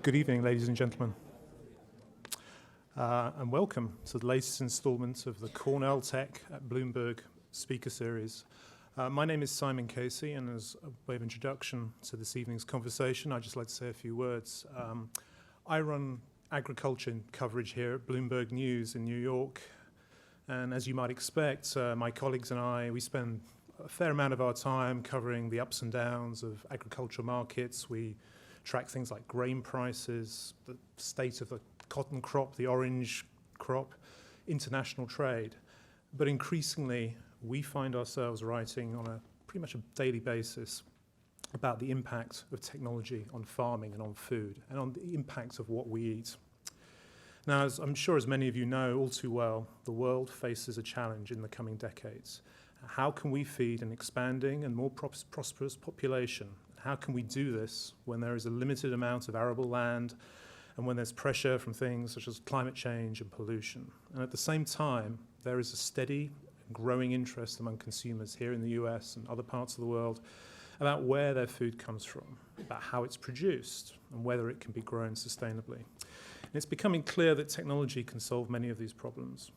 Good evening, ladies and gentlemen, and welcome to the latest installment of the Cornell Tech Bloomberg Speaker Series. My name is Simon Casey, and as a way of introduction to this evening's conversation, I'd just like to say a few words. I run agriculture coverage here at Bloomberg News in New York, and as you might expect, my colleagues and I, we spend a fair amount of our time covering the ups and downs of agricultural markets. We track things like grain prices, the state of the cotton crop, the orange crop, international trade. But increasingly, we find ourselves writing on a pretty much a daily basis about the impact of technology on farming and on food, and on the impact of what we eat. Now, as I'm sure as many of you know all too well, the world faces a challenge in the coming decades. How can we feed an expanding and more prosperous population? How can we do this when there is a limited amount of arable land and when there's pressure from things such as climate change and pollution? And at the same time, there is a steady and growing interest among consumers here in the US and other parts of the world about where their food comes from, about how it's produced, and whether it can be grown sustainably. And it's becoming clear that technology can solve many of these problems.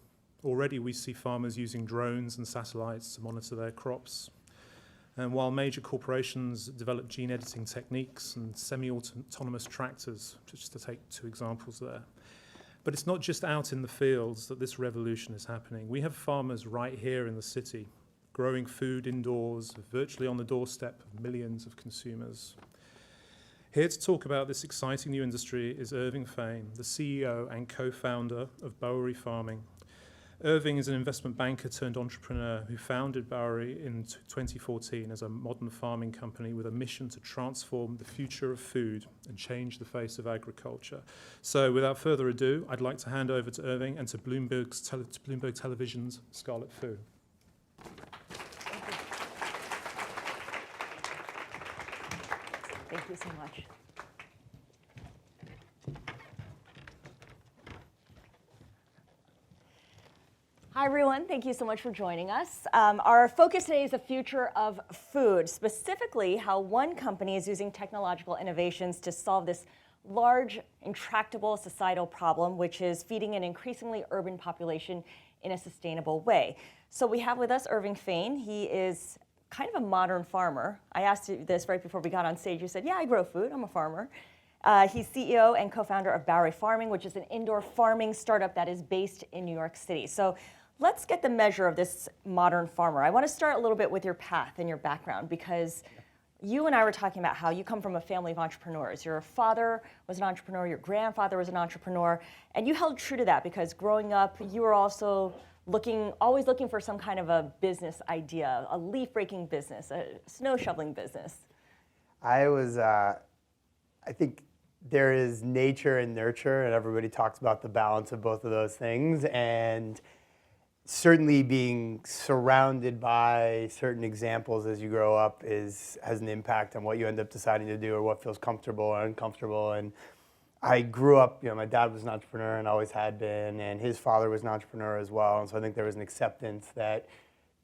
Already we see farmers using drones and satellites to monitor their crops. And while major corporations develop gene editing techniques and semi-autonomous tractors, just to take two examples there. But it's not just out in the fields that this revolution is happening. We have farmers right here in the city, growing food indoors, virtually on the doorstep of millions of consumers. Here to talk about this exciting new industry is Irving Fain, the CEO and co-founder of Bowery Farming. Irving is an investment banker turned entrepreneur who founded Bowery in 2014 as a modern farming company with a mission to transform the future of food and change the face of agriculture. So without further ado, I'd like to hand over to Irving and to Bloomberg Television's Scarlet Fu. Thank you so much. Hi, everyone. Thank you so much for joining us. Our focus today is the future of food, specifically how one company is using technological innovations to solve this large, intractable societal problem, which is feeding an increasingly urban population in a sustainable way. So we have with us Irving Fain. He is kind of a modern farmer. I asked you this right before we got on stage. You said, yeah, I grow food. I'm a farmer. He's CEO and co-founder of Bowery Farming, which is an indoor farming startup that is based in New York City. So let's get the measure of this modern farmer. I want to start a little bit with your path and your background, because you and I were talking about how you come from a family of entrepreneurs. Your father was an entrepreneur, your grandfather was an entrepreneur, and you held true to that because growing up, you were also always looking for some kind of a business idea, a leaf-raking business, a snow shoveling business. I think there is nature and nurture, and everybody talks about the balance of both of those things. And certainly being surrounded by certain examples as you grow up has an impact on what you end up deciding to do or what feels comfortable or uncomfortable. And I grew up, my dad was an entrepreneur and always had been, and his father was an entrepreneur as well. And so I think there was an acceptance that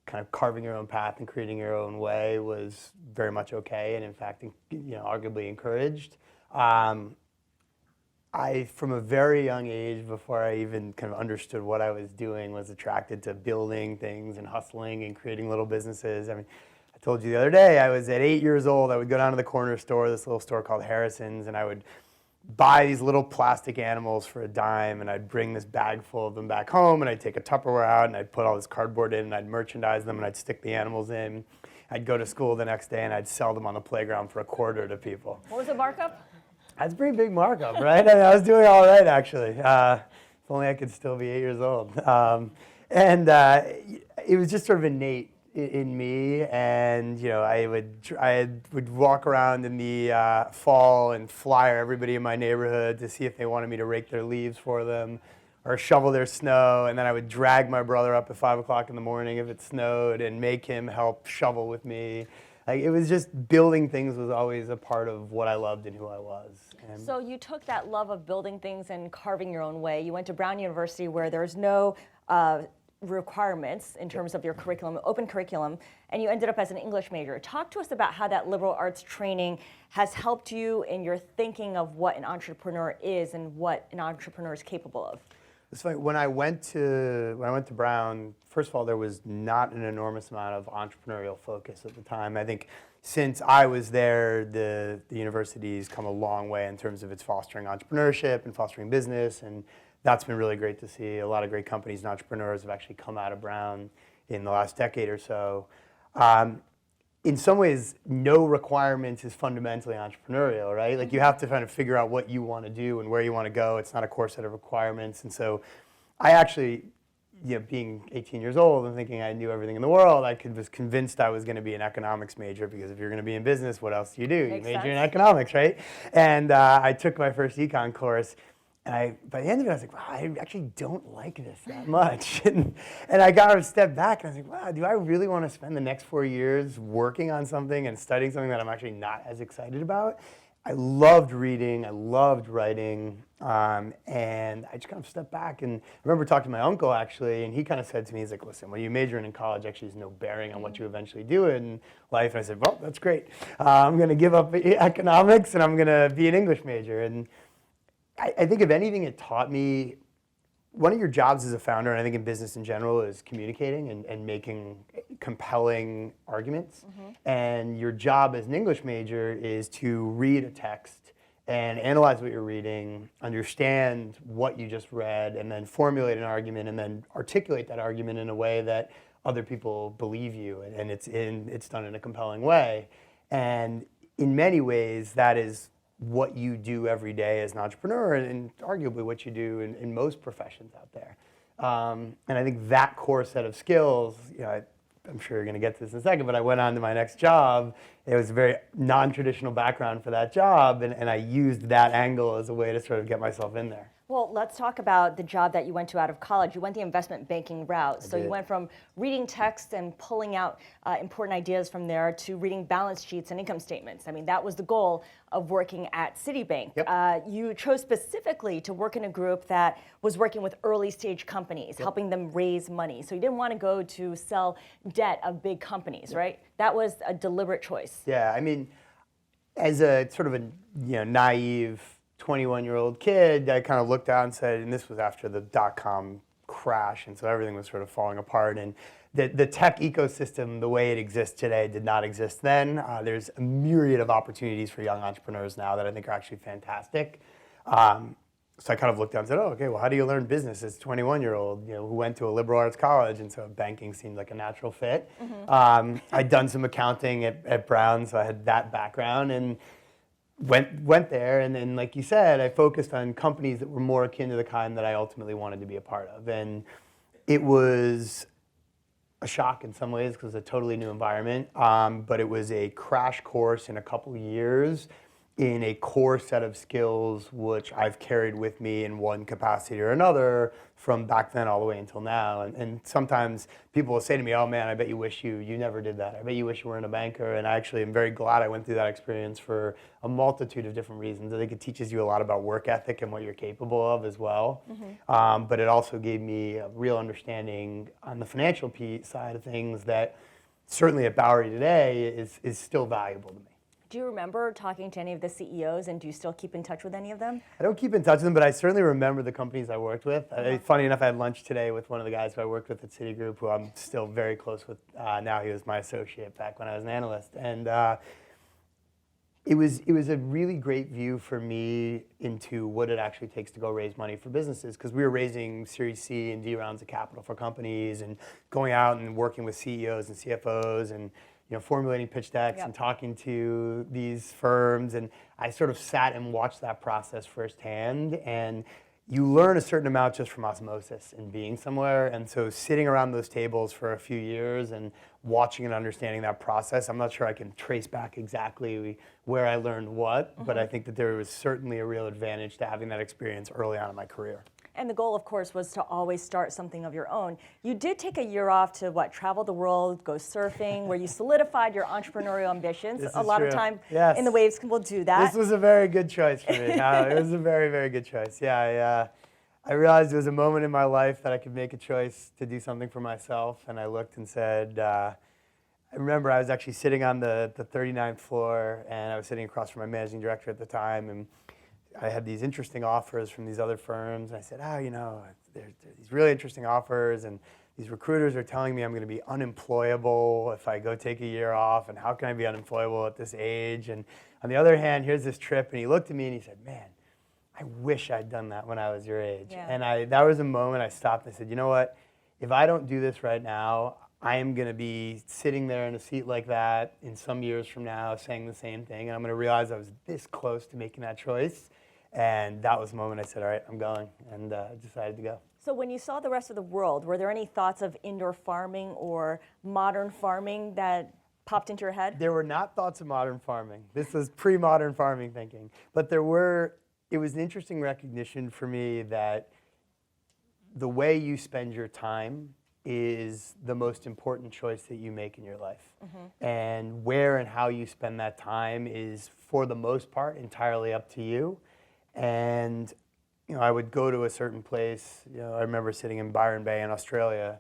kind of carving your own path and creating your own way was very much okay, and in fact, arguably encouraged. I, from a very young age, before I even kind of understood what I was doing, was attracted to building things and hustling and creating little businesses. I mean, I told you the other day, I was at 8 years old, I would go down to the corner store, this little store called Harrison's, and I would buy these little plastic animals for a dime, and I'd bring this bag full of them back home, and I'd take a Tupperware out, and I'd put all this cardboard in, and I'd merchandise them, and I'd stick the animals in. I'd go to school the next day, and I'd sell them on the playground for $0.25 to people. What was the markup? That's a pretty big markup, right? I mean, I was doing all right, actually. If only I could still be 8 years old. It was just sort of innate in me, and I would walk around in the fall and flyer everybody in my neighborhood to see if they wanted me to rake their leaves for them or shovel their snow, and then I would drag my brother up at 5 o'clock in the morning if it snowed and make him help shovel with me. Like, it was just building things was always a part of what I loved and who I was. And So you took that love of building things and carving your own way. You went to Brown University where there's no requirements in terms of your curriculum, open curriculum, and you ended up as an English major. Talk to us about how that liberal arts training has helped you in your thinking of what an entrepreneur is and what an entrepreneur is capable of. it's funny, when I went to Brown, first of all, there was not an enormous amount of entrepreneurial focus at the time. I think since I was there, the university's come a long way in terms of its fostering entrepreneurship and fostering business, and that's been really great to see. A lot of great companies and entrepreneurs have actually come out of Brown in the last decade or so. In some ways, no requirements is fundamentally entrepreneurial, right? Like, you have to kind of figure out what you want to do and where you want to go. It's not a core set of requirements. And so I actually, being 18 years old and thinking I knew everything in the world, was convinced I was going to be an economics major, because if you're going to be in business, what else do? You Makes major in sense. economics, right? And I took my first econ course. And by the end of it, I was like, wow, I actually don't like this that much. and I got to step back, and I was like, wow, do I really want to spend the next 4 years working on something and studying something that I'm actually not as excited about? I loved reading, I loved writing, and I just kind of stepped back. And I remember talking to my uncle, actually, and he kind of said to me, he's like, listen, what you majoring in college actually has no bearing on what you eventually do in life. And I said, well, that's great. I'm going to give up economics, and I'm going to be an English major. And I think if anything, it taught me, one of your jobs as a founder, and I think in business in general, is communicating and making compelling arguments. And your job as an English major is to read a text and analyze what you're reading, understand what you just read, and then formulate an argument, and then articulate that argument in a way that other people believe you, and it's done in a compelling way. And in many ways, that is what you do every day as an entrepreneur, and arguably what you do in most professions out there. And I think that core set of skills, I'm sure you're going to get to this in a second, but I went on to my next job. It was a very non-traditional background for that job, and I used that angle as a way to sort of get myself in there. Well, let's talk about the job that you went to out of college. You went the investment banking route. So you went from reading text and pulling out important ideas from there to reading balance sheets and income statements. I mean, that was the goal of working at Citibank. Yep. You chose specifically to work in a group that was working with early stage companies, helping them raise money. So you didn't want to go to sell debt of big companies, right? That was a deliberate choice. Yeah, I mean, as a sort of a naive 21-year-old kid, I kind of looked out and said, and this was after the dot-com crash, and so everything was sort of falling apart. And the tech ecosystem, the way it exists today, did not exist then. There's a myriad of opportunities for young entrepreneurs now that I think are actually fantastic. So I kind of looked out and said, oh, okay, well, how do you learn business as a 21-year-old, who went to a liberal arts college? And so banking seemed like a natural fit. I'd done some accounting at Brown, so I had that background, and went there, and then, like you said, I focused on companies that were more akin to the kind that I ultimately wanted to be a part of. And it was a shock in some ways because it's a totally new environment, but it was a crash course in a couple years in a core set of skills which I've carried with me in one capacity or another from back then all the way until now. And sometimes people will say to me, oh man, I bet you wish you never did that. I bet you wish you weren't a banker. And I actually am very glad I went through that experience for a multitude of different reasons. I think it teaches you a lot about work ethic and what you're capable of as well. But it also gave me a real understanding on the financial side of things that certainly at Bowery today is still valuable to me. Do you remember talking to any of the CEOs, and do you still keep in touch with any of them? I don't keep in touch with them, but I certainly remember the companies I worked with. Funny enough, I had lunch today with one of the guys who I worked with at Citigroup, who I'm still very close with now. He was my associate back when I was an analyst. And it was a really great view for me into what it actually takes to go raise money for businesses, because we were raising Series C and D rounds of capital for companies and going out and working with CEOs and CFOs and formulating pitch decks and talking to these firms. And I sort of sat and watched that process firsthand. And you learn a certain amount just from osmosis and being somewhere. And so sitting around those tables for a few years and watching and understanding that process, I'm not sure I can trace back exactly where I learned what, but I think that there was certainly a real advantage to having that experience early on in my career. And the goal, of course, was to always start something of your own. You did take a year off to travel the world, go surfing, where you solidified your entrepreneurial ambitions. This A is lot true. of time Yes. in the waves will do that. This was a very good choice for me. It was a very, very good choice. Yeah, I realized there was a moment in my life that I could make a choice to do something for myself, and I looked and said, I remember I was actually sitting on the 39th floor, and I was sitting across from my managing director at the time, and I had these interesting offers from these other firms, and I said, there's these really interesting offers, and these recruiters are telling me I'm going to be unemployable if I go take a year off, and how can I be unemployable at this age? And on the other hand, here's this trip, and he looked at me and he said, man, I wish I'd done that when I was your age. Yeah. And that was a moment I stopped and I said, you know what, if I don't do this right now, I am going to be sitting there in a seat like that in some years from now saying the same thing, and I'm going to realize I was this close to making that choice. And that was the moment I said, all right, I'm going, and decided to go. So when you saw the rest of the world, were there any thoughts of indoor farming or modern farming that popped into your head? There were not thoughts of modern farming. This was pre-modern farming thinking. But it was an interesting recognition for me that the way you spend your time is the most important choice that you make in your life. Mm-hmm. And where and how you spend that time is, for the most part, entirely up to you. And I would go to a certain place. I remember sitting in Byron Bay in Australia,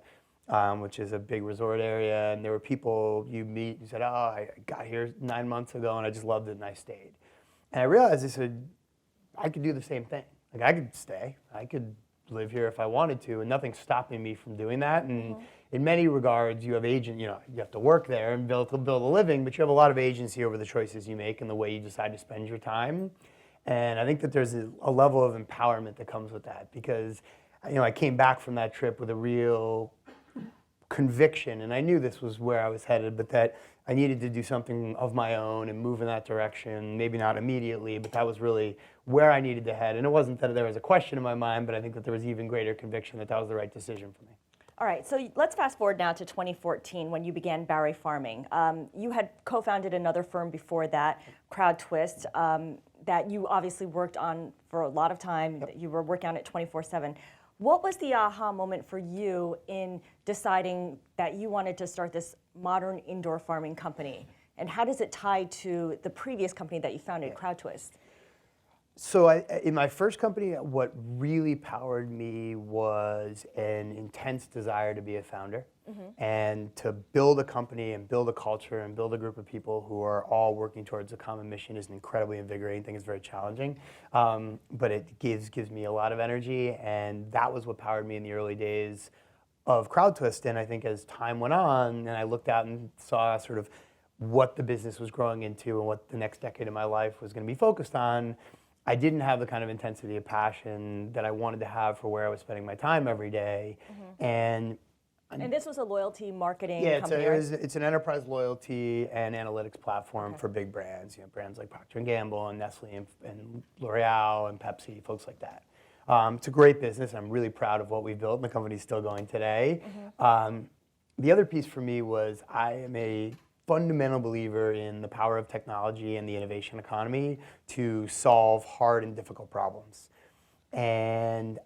which is a big resort area, and there were people you meet who said, I got here 9 months ago and I just loved it and I stayed. And I realized, I said, I could do the same thing. Like, I could stay, I could live here if I wanted to, and nothing's stopping me from doing that. And in many regards, you have you have to work there and build a living, but you have a lot of agency over the choices you make and the way you decide to spend your time. And I think that there's a level of empowerment that comes with that, because I came back from that trip with a real conviction, and I knew this was where I was headed, but that I needed to do something of my own and move in that direction, maybe not immediately, but that was really where I needed to head. And it wasn't that there was a question in my mind, but I think that there was even greater conviction that that was the right decision for me. All right, so let's fast forward now to 2014 when you began Bowery Farming. You had co-founded another firm before that, CrowdTwist, that you obviously worked on for a lot of time. Yep. You were working on it 24/7. What was the aha moment for you in deciding that you wanted to start this modern indoor farming company? And how does it tie to the previous company that you founded, CrowdTwist? So in my first company, what really powered me was an intense desire to be a founder, and to build a company and build a culture and build a group of people who are all working towards a common mission is an incredibly invigorating thing. It's very challenging, but it gives me a lot of energy, and that was what powered me in the early days of CrowdTwist. And I think as time went on and I looked out and saw sort of what the business was growing into and what the next decade of my life was going to be focused on, I didn't have the kind of intensity of passion that I wanted to have for where I was spending my time every day. And this was a loyalty marketing company, it's an enterprise loyalty and analytics platform for big brands, brands like Procter & Gamble and Nestle and L'Oreal and Pepsi, folks like that. It's a great business. I'm really proud of what we built, and the company's still going today. The other piece for me was I am a fundamental believer in the power of technology and the innovation economy to solve hard and difficult problems. And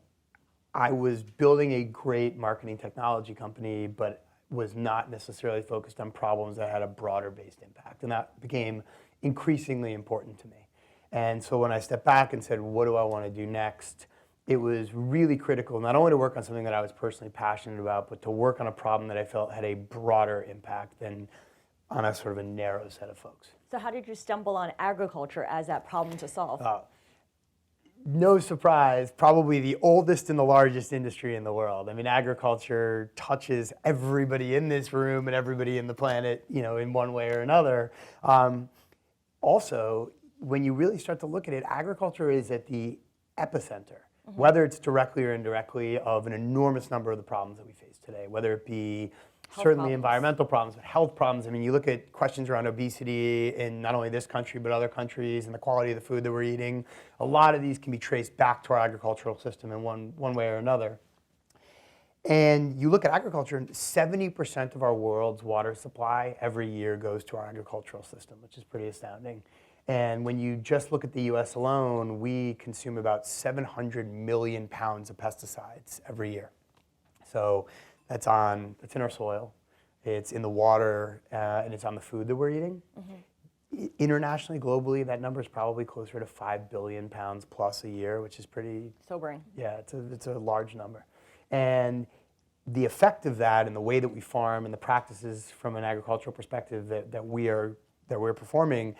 I was building a great marketing technology company, but was not necessarily focused on problems that had a broader based impact. And that became increasingly important to me. And so when I stepped back and said, what do I want to do next? It was really critical not only to work on something that I was personally passionate about, but to work on a problem that I felt had a broader impact than on a sort of a narrow set of folks. So how did you stumble on agriculture as that problem to solve? No surprise, probably the oldest and the largest industry in the world. I mean, agriculture touches everybody in this room and everybody in the planet, in one way or another. Also, when you really start to look at it, agriculture is at the epicenter, whether it's directly or indirectly, of an enormous number of the problems that we face today, whether it be certainly environmental problems, but health problems. I mean, you look at questions around obesity in not only this country, but other countries, and the quality of the food that we're eating. A lot of these can be traced back to our agricultural system in one way or another. And you look at agriculture, and 70% of our world's water supply every year goes to our agricultural system, which is pretty astounding. And when you just look at the US alone, we consume about 700 million pounds of pesticides every year. So that's in our soil, it's in the water, and it's on the food that we're eating. Internationally, globally, that number is probably closer to 5 billion pounds plus a year, which is pretty Sobering. Yeah, it's a large number. And the effect of that and the way that we farm and the practices from an agricultural perspective that we're performing,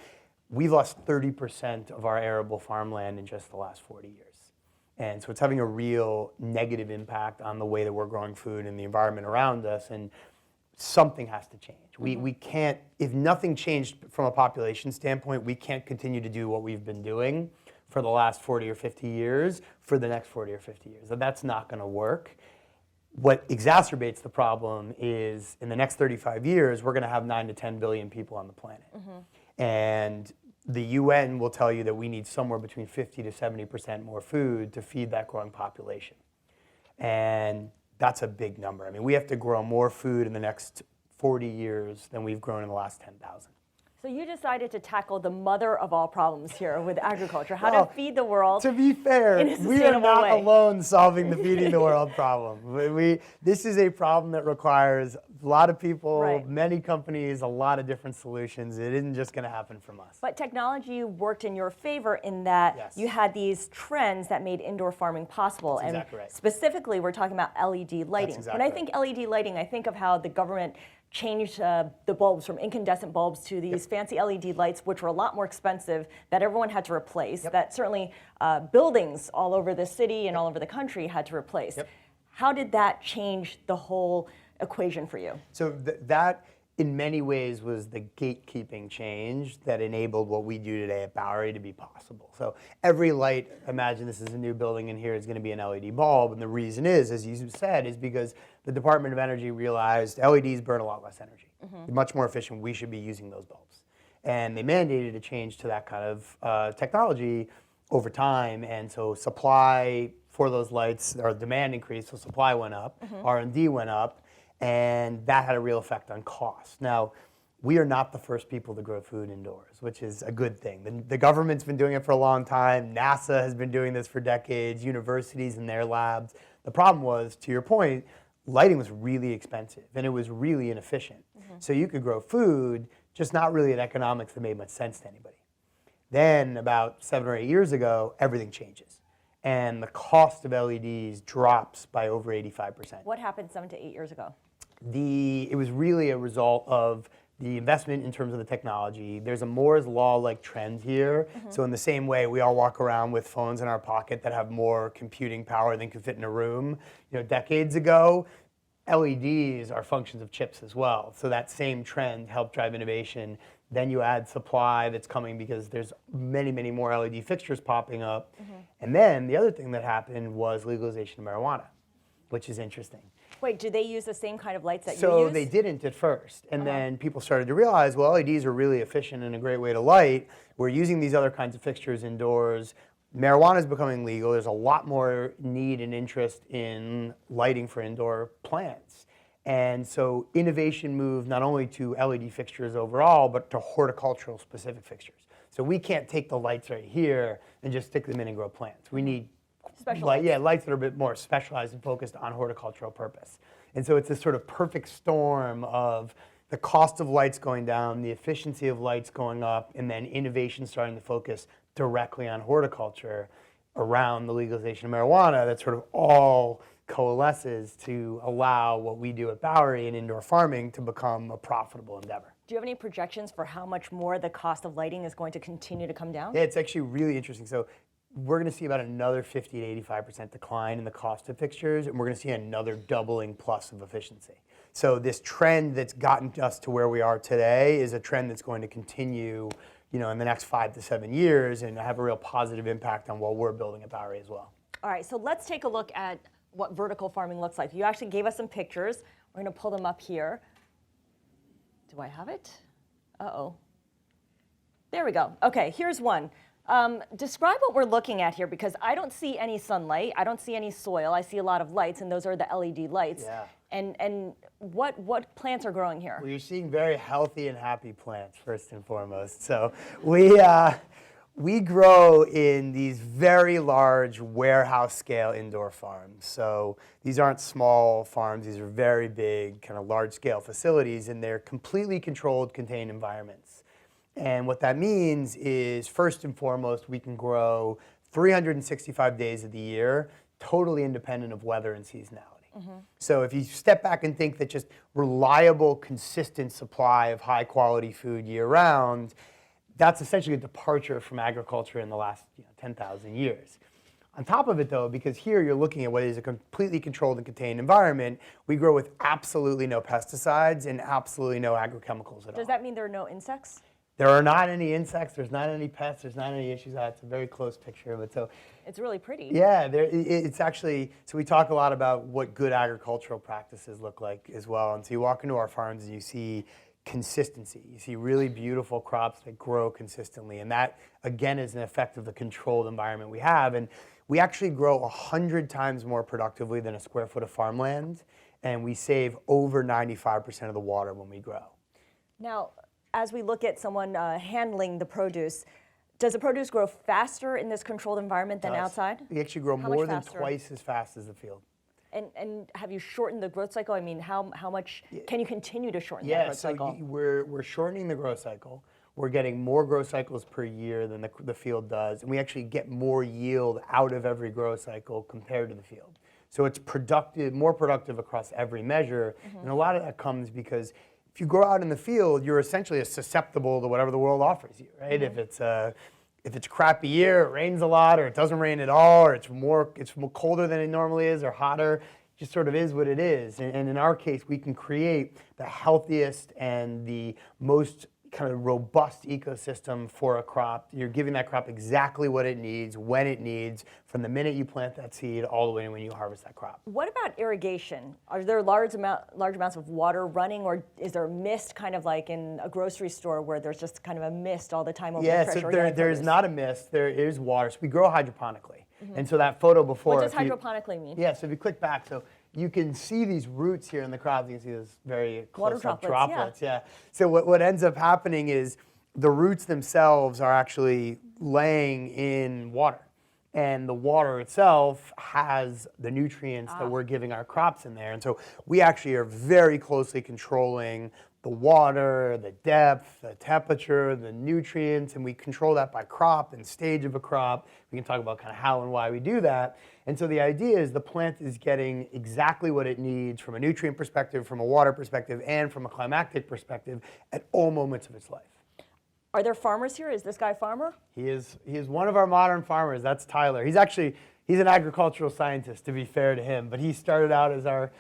we've lost 30% of our arable farmland in just the last 40 years. And so it's having a real negative impact on the way that we're growing food and the environment around us, and something has to change. We can't, if nothing changed from a population standpoint, we can't continue to do what we've been doing for the last 40 or 50 years for the next 40 or 50 years. That's not going to work. What exacerbates the problem is in the next 35 years, we're going to have 9 to 10 billion people on the planet. And the UN will tell you that we need somewhere between 50 to 70% more food to feed that growing population. And that's a big number. I mean, we have to grow more food in the next 40 years than we've grown in the last 10,000. So you decided to tackle the mother of all problems here with agriculture, how to feed the world. To be fair, in a we are sustainable not way. alone solving the feeding the world problem. This is a problem that requires a lot of people, Right. many companies, a lot of different solutions. It isn't just going to happen from us. But technology worked in your favor in that Yes. you had these trends that made indoor farming possible. That's and exactly right. specifically, we're talking about LED lighting. exactly When I right. think LED lighting, I think of how the government changed the bulbs from incandescent bulbs to these fancy LED lights, which were a lot more expensive, that everyone had to replace, that certainly buildings all over the city and all over the country had to replace. How did that change the whole equation for you? So that, in many ways, was the gatekeeping change that enabled what we do today at Bowery to be possible. So every light, imagine this is a new building in here, is going to be an LED bulb. And the reason is, as you said, is because the Department of Energy realized LEDs burn a lot less energy. They're much more efficient. We should be using those bulbs. And they mandated a change to that kind of technology over time. And so supply for those lights, or demand increased, so supply went up, R&D went up, and that had a real effect on cost. Now, we are not the first people to grow food indoors, which is a good thing. The government's been doing it for a long time. NASA has been doing this for decades, universities and their labs. The problem was, to your point, lighting was really expensive and it was really inefficient. So you could grow food, just not really at economics that made much sense to anybody. Then about 7 or 8 years ago, everything changes. And the cost of LEDs drops by over 85%. What happened 7 to 8 years ago? It was really a result of the investment in terms of the technology. There's a Moore's Law-like trend here. So in the same way, we all walk around with phones in our pocket that have more computing power than could fit in a room. Decades ago, LEDs are functions of chips as well. So that same trend helped drive innovation. Then you add supply that's coming because there's many, many more LED fixtures popping up. And then the other thing that happened was legalization of marijuana, which is interesting. Wait, do they use the same kind of lights that you So use? they didn't at first. And then people started to realize, well, LEDs are really efficient and a great way to light. We're using these other kinds of fixtures indoors. Marijuana is becoming legal. There's a lot more need and interest in lighting for indoor plants. And so innovation moved not only to LED fixtures overall, but to horticultural specific fixtures. So we can't take the lights right here and just stick them in and grow plants. We need lights that are a bit more specialized and focused on horticultural purpose. And so it's this sort of perfect storm of the cost of lights going down, the efficiency of lights going up, and then innovation starting to focus directly on horticulture around the legalization of marijuana that sort of all coalesces to allow what we do at Bowery in indoor farming to become a profitable endeavor. Do you have any projections for how much more the cost of lighting is going to continue to come down? Yeah, it's actually really interesting. So we're going to see about another 50 to 85% decline in the cost of fixtures, and we're going to see another doubling plus of efficiency. So this trend that's gotten us to where we are today is a trend that's going to continue, in the next 5 to 7 years and have a real positive impact on what we're building at Bowery as well. All right, so let's take a look at what vertical farming looks like. You actually gave us some pictures. We're going to pull them up here. Do I have it? Uh-oh. There we go. Okay, here's one. Describe what we're looking at here, because I don't see any sunlight, I don't see any soil, I see a lot of lights, and those are the LED lights. Yeah. And what plants are growing here? Well, you're seeing very healthy and happy plants, first and foremost. So we grow in these very large warehouse-scale indoor farms. So these aren't small farms, these are very big, kind of large-scale facilities, and they're completely controlled, contained environments. And what that means is, first and foremost, we can grow 365 days of the year, totally independent of weather and seasonality. So if you step back and think that just reliable, consistent supply of high-quality food year-round, that's essentially a departure from agriculture in the last 10,000 years. On top of it, though, because here you're looking at what is a completely controlled and contained environment, we grow with absolutely no pesticides and absolutely no agrochemicals at all. Does that mean there are no insects? There are not any insects, there's not any pests, there's not any issues. It's a very close picture of it. So It's really pretty. yeah, it's actually, so we talk a lot about what good agricultural practices look like as well. And so you walk into our farms and you see consistency. You see really beautiful crops that grow consistently. And that, again, is an effect of the controlled environment we have. And we actually grow 100 times more productively than a square foot of farmland. And we save over 95% of the water when we grow. Now, as we look at someone handling the produce, does the produce grow faster in this controlled environment than outside? We actually grow How much more than faster? twice as fast as the field. And have you shortened the growth cycle? I mean, how much can you continue to shorten that growth cycle? Yeah, so we're shortening the growth cycle. We're getting more growth cycles per year than the field does, and we actually get more yield out of every growth cycle compared to the field. So it's productive, more productive across every measure, and a lot of that comes because if you grow out in the field, you're essentially susceptible to whatever the world offers you, right? If it's a crappy year, it rains a lot, or it doesn't rain at all, or it's more colder than it normally is, or hotter, it just sort of is what it is. And in our case, we can create the healthiest and the most kind of robust ecosystem for a crop. You're giving that crop exactly what it needs, when it needs, from the minute you plant that seed all the way to when you harvest that crop. What about irrigation? Are there large amounts of water running, or is there mist, kind of like in a grocery store where there's just kind of a mist all the time over the fresh so organic there's produce? not a mist, there is water. So we grow hydroponically. And so that photo before. What does hydroponically mean? Yeah, so if you click back, so you can see these roots here in the crop. You can see those very Water close-up droplets, yeah. So what ends up happening is the roots themselves are actually laying in water. And the water itself has the nutrients that we're giving our crops in there. And so we actually are very closely controlling the water, the depth, the temperature, the nutrients, and we control that by crop and stage of a crop. We can talk about kind of how and why we do that. And so the idea is the plant is getting exactly what it needs from a nutrient perspective, from a water perspective, and from a climatic perspective at all moments of its life. Are there farmers here? Is this guy a farmer? He is one of our modern farmers. That's Tyler. He's an agricultural scientist, to be fair to him, but he started out as our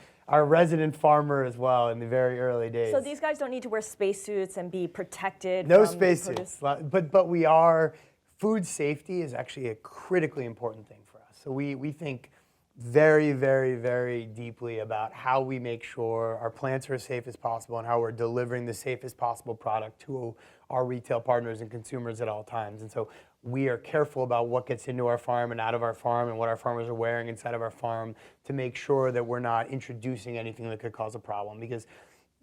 resident farmer as well in the very early days. So these guys don't need to wear spacesuits and be protected No from spacesuits, but we are, food safety is actually a critically important thing for us. So we think very, very, very deeply about how we make sure our plants are as safe as possible and how we're delivering the safest possible product to our retail partners and consumers at all times. And so we are careful about what gets into our farm and out of our farm and what our farmers are wearing inside of our farm to make sure that we're not introducing anything that could cause a problem, because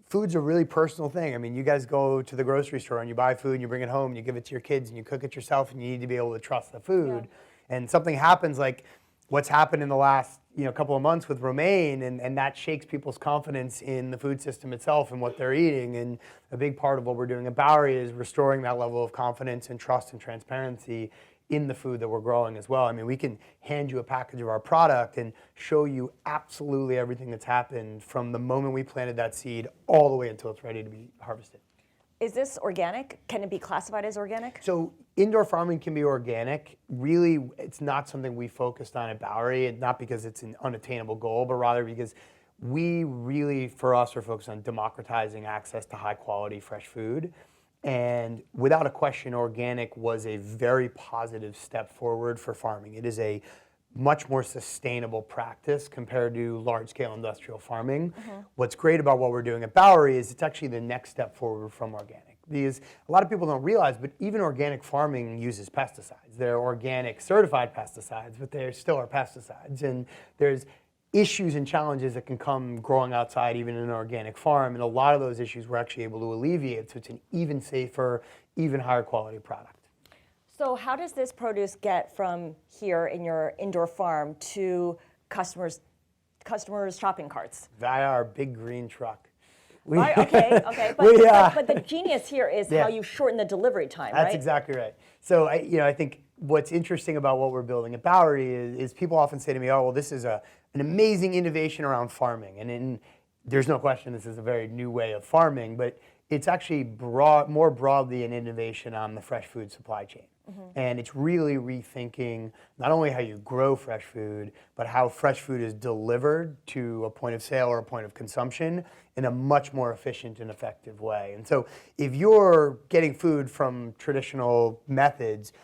food's a really personal thing. I mean, you guys go to the grocery store and you buy food and you bring it home and you give it to your kids and you cook it yourself, and you need to be able to trust the food. Yeah. And something happens like what's happened in the last couple of months with romaine, and that shakes people's confidence in the food system itself and what they're eating. And a big part of what we're doing at Bowery is restoring that level of confidence and trust and transparency in the food that we're growing as well. I mean, we can hand you a package of our product and show you absolutely everything that's happened from the moment we planted that seed all the way until it's ready to be harvested. Is this organic? Can it be classified as organic? So indoor farming can be organic. Really, it's not something we focused on at Bowery, not because it's an unattainable goal, but rather because we really, for us, are focused on democratizing access to high quality fresh food. And without a question, organic was a very positive step forward for farming. It is a much more sustainable practice compared to large-scale industrial farming. What's great about what we're doing at Bowery is it's actually the next step forward from organic. because a lot of people don't realize, but even organic farming uses pesticides. They're organic certified pesticides, but they still are pesticides. And there's issues and challenges that can come growing outside, even in an organic farm. And a lot of those issues we're actually able to alleviate, so it's an even safer, even higher quality product. So how does this produce get from here in your indoor farm to customers' shopping carts? Via our big green truck. Right, okay. But the genius here is how you shorten the delivery time, right? That's exactly right. So I think what's interesting about what we're building at Bowery is people often say to me, oh, well, this is an amazing innovation around farming. And there's no question this is a very new way of farming, but it's actually more broadly an innovation on the fresh food supply chain. And it's really rethinking not only how you grow fresh food, but how fresh food is delivered to a point of sale or a point of consumption in a much more efficient and effective way. And so if you're getting food from traditional methods,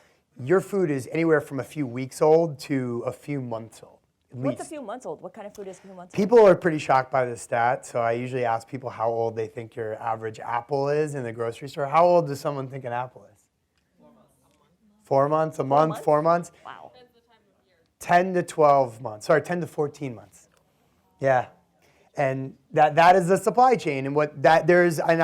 your food is anywhere from a few weeks old to a few months old. What's a few months old? What kind of food is a few months old? People are pretty shocked by this stat, so I usually ask people how old they think your average apple is in the grocery store. How old does someone think an apple is? 4 months, a month, 4 months? Wow. 10 to 12 months, sorry, 10 to 14 months. Yeah. And that is the supply chain. And and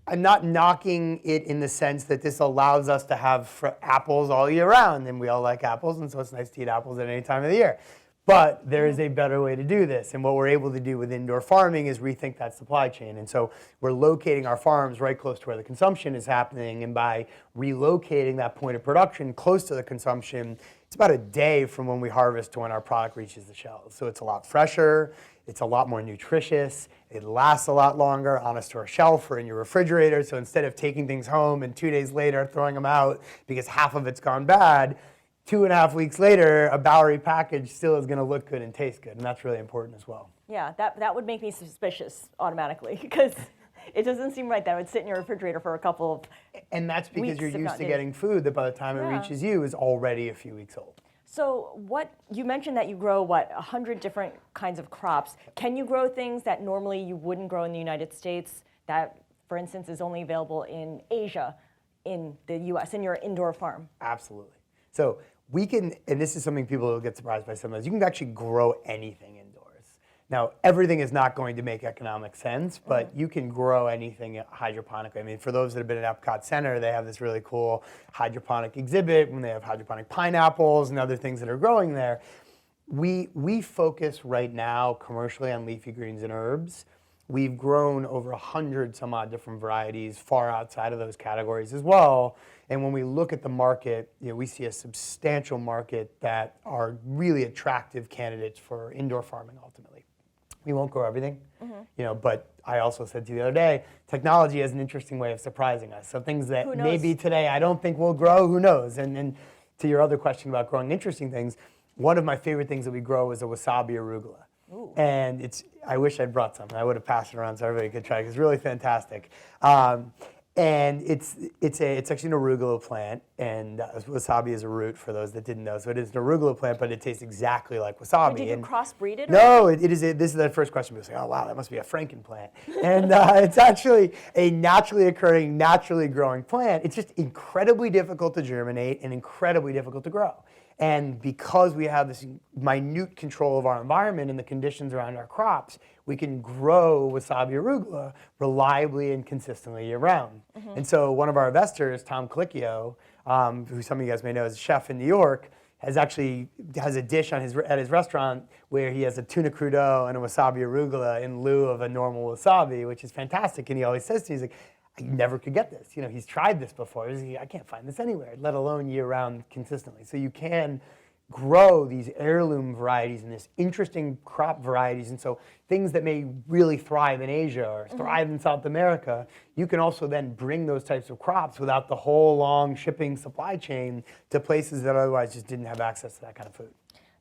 I'm not knocking it in the sense that this allows us to have apples all year round, and we all like apples, and so it's nice to eat apples at any time of the year. But there is a better way to do this, and what we're able to do with indoor farming is rethink that supply chain. And so we're locating our farms right close to where the consumption is happening, and by relocating that point of production close to the consumption, it's about a day from when we harvest to when our product reaches the shelves. So it's a lot fresher, it's a lot more nutritious, it lasts a lot longer on a store shelf or in your refrigerator. So instead of taking things home and 2 days later throwing them out because half of it's gone bad, 2.5 weeks later, a Bowery package still is going to look good and taste good, and that's really important as well. Yeah, that would make me suspicious automatically, because it doesn't seem right that would sit in your refrigerator for a couple of And that's because weeks, you're if used not to days. getting food that by the time it Yeah. reaches you is already a few weeks old. So you mentioned that you grow, 100 different kinds of crops. Can you grow things that normally you wouldn't grow in the United States that, for instance, is only available in Asia, in the US, in your indoor farm? Absolutely. So we can, and this is something people will get surprised by sometimes, you can actually grow anything indoors. Now, everything is not going to make economic sense, but you can grow anything hydroponically. I mean, for those that have been at Epcot Center, they have this really cool hydroponic exhibit when they have hydroponic pineapples and other things that are growing there. We focus right now commercially on leafy greens and herbs. We've grown over 100 some odd different varieties far outside of those categories as well. And when we look at the market, we see a substantial market that are really attractive candidates for indoor farming ultimately. We won't grow everything, but I also said to you the other day, technology has an interesting way of surprising us. So things that maybe today I don't think will grow, who knows? And to your other question about growing interesting things, one of my favorite things that we grow is a wasabi arugula. Ooh. And I wish I'd brought some. I would have passed it around so everybody could try it. It's really fantastic. And it's actually an arugula plant, and wasabi is a root for those that didn't know. So it is an arugula plant, but it tastes exactly like wasabi. Did you crossbreed it? No, this is the first question. People say, oh wow, that must be a Franken plant. And it's actually a naturally occurring, naturally growing plant. It's just incredibly difficult to germinate and incredibly difficult to grow. And because we have this minute control of our environment and the conditions around our crops, we can grow wasabi arugula reliably and consistently year-round. And so one of our investors, Tom Colicchio, who some of you guys may know is a chef in New York, has a dish at his restaurant where he has a tuna crudo and a wasabi arugula in lieu of a normal wasabi, which is fantastic. And he always says to me, he's like, I never could get this. He's tried this before. He's like, I can't find this anywhere, let alone year-round consistently. So you can grow these heirloom varieties and this interesting crop varieties. And so things that may really thrive in Asia or thrive in South America, you can also then bring those types of crops without the whole long shipping supply chain to places that otherwise just didn't have access to that kind of food.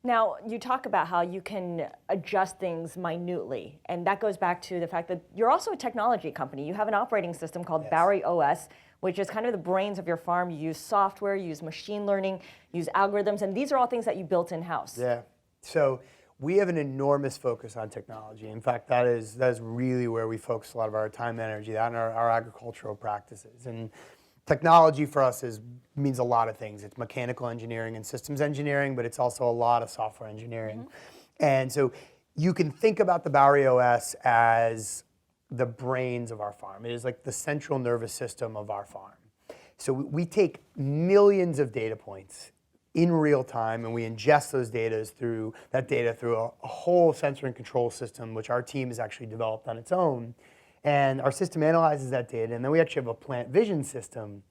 Now, you talk about how you can adjust things minutely, and that goes back to the fact that you're also a technology company. You have an operating system called Bowery OS, which is kind of the brains of your farm. You use software, you use machine learning, you use algorithms, and these are all things that you built in-house. Yeah. So We have an enormous focus on technology. In fact, that is really where we focus a lot of our time and energy, that and our agricultural practices. And technology for us means a lot of things. It's mechanical engineering and systems engineering, but it's also a lot of software engineering. And so you can think about the Bowery OS as the brains of our farm. It is like the central nervous system of our farm. So we take millions of data points in real time, and we ingest those data through a whole sensor and control system, which our team has actually developed on its own. And our system analyzes that data, and then we actually have a plant vision system.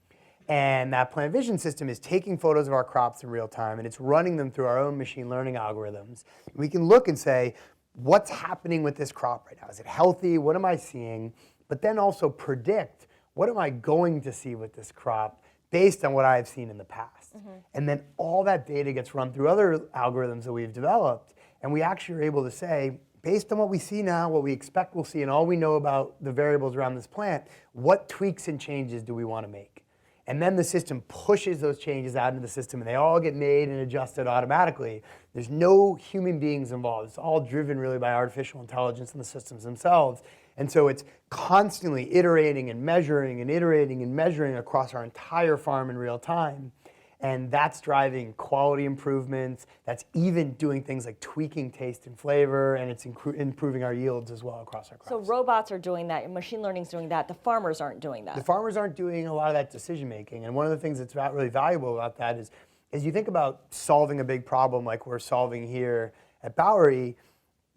And that plant vision system is taking photos of our crops in real time, and it's running them through our own machine learning algorithms. We can look and say, what's happening with this crop right now? Is it healthy? What am I seeing? But then also predict, what am I going to see with this crop based on what I've seen in the past? And then all that data gets run through other algorithms that we've developed, and we actually are able to say, based on what we see now, what we expect we'll see, and all we know about the variables around this plant, what tweaks and changes do we want to make? And then the system pushes those changes out into the system, and they all get made and adjusted automatically. There's no human beings involved. It's all driven really by artificial intelligence and the systems themselves. And so it's constantly iterating and measuring and iterating and measuring across our entire farm in real time. And that's driving quality improvements. That's even doing things like tweaking taste and flavor, and it's improving our yields as well across our crops. So robots are doing that, machine learning's doing that, the farmers aren't doing that. The farmers aren't doing a lot of that decision making. And one of the things that's really valuable about that is, as you think about solving a big problem like we're solving here at Bowery,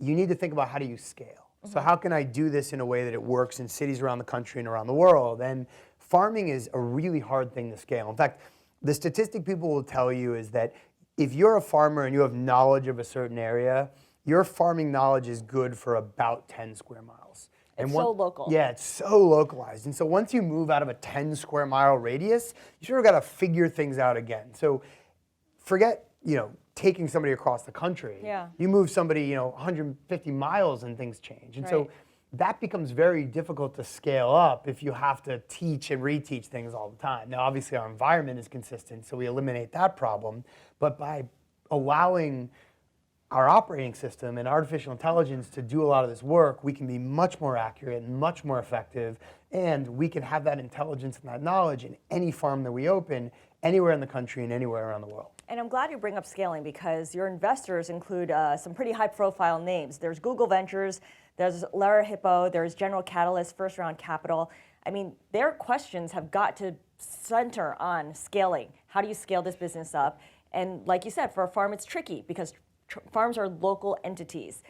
you need to think about, how do you scale? So how can I do this in a way that it works in cities around the country and around the world? And farming is a really hard thing to scale. In fact, the statistic people will tell you is that if you're a farmer and you have knowledge of a certain area, your farming knowledge is good for about 10 square miles. It's so local. Yeah, it's so localized. And so once you move out of a 10 square mile radius, you sort of got to figure things out again. So forget, taking somebody across the country. Yeah. You move somebody, 150 miles and things change. And so that becomes very difficult to scale up if you have to teach and reteach things all the time. Now, obviously, our environment is consistent, so we eliminate that problem. But by allowing our operating system and artificial intelligence to do a lot of this work, we can be much more accurate and much more effective, and we can have that intelligence and that knowledge in any farm that we open, anywhere in the country and anywhere around the world. And I'm glad you bring up scaling, because your investors include some pretty high-profile names. There's Google Ventures, there's Lara Hippo, there's General Catalyst, First Round Capital. I mean, their questions have got to center on scaling. How do you scale this business up? And like you said, for a farm, it's tricky because farms are local entities.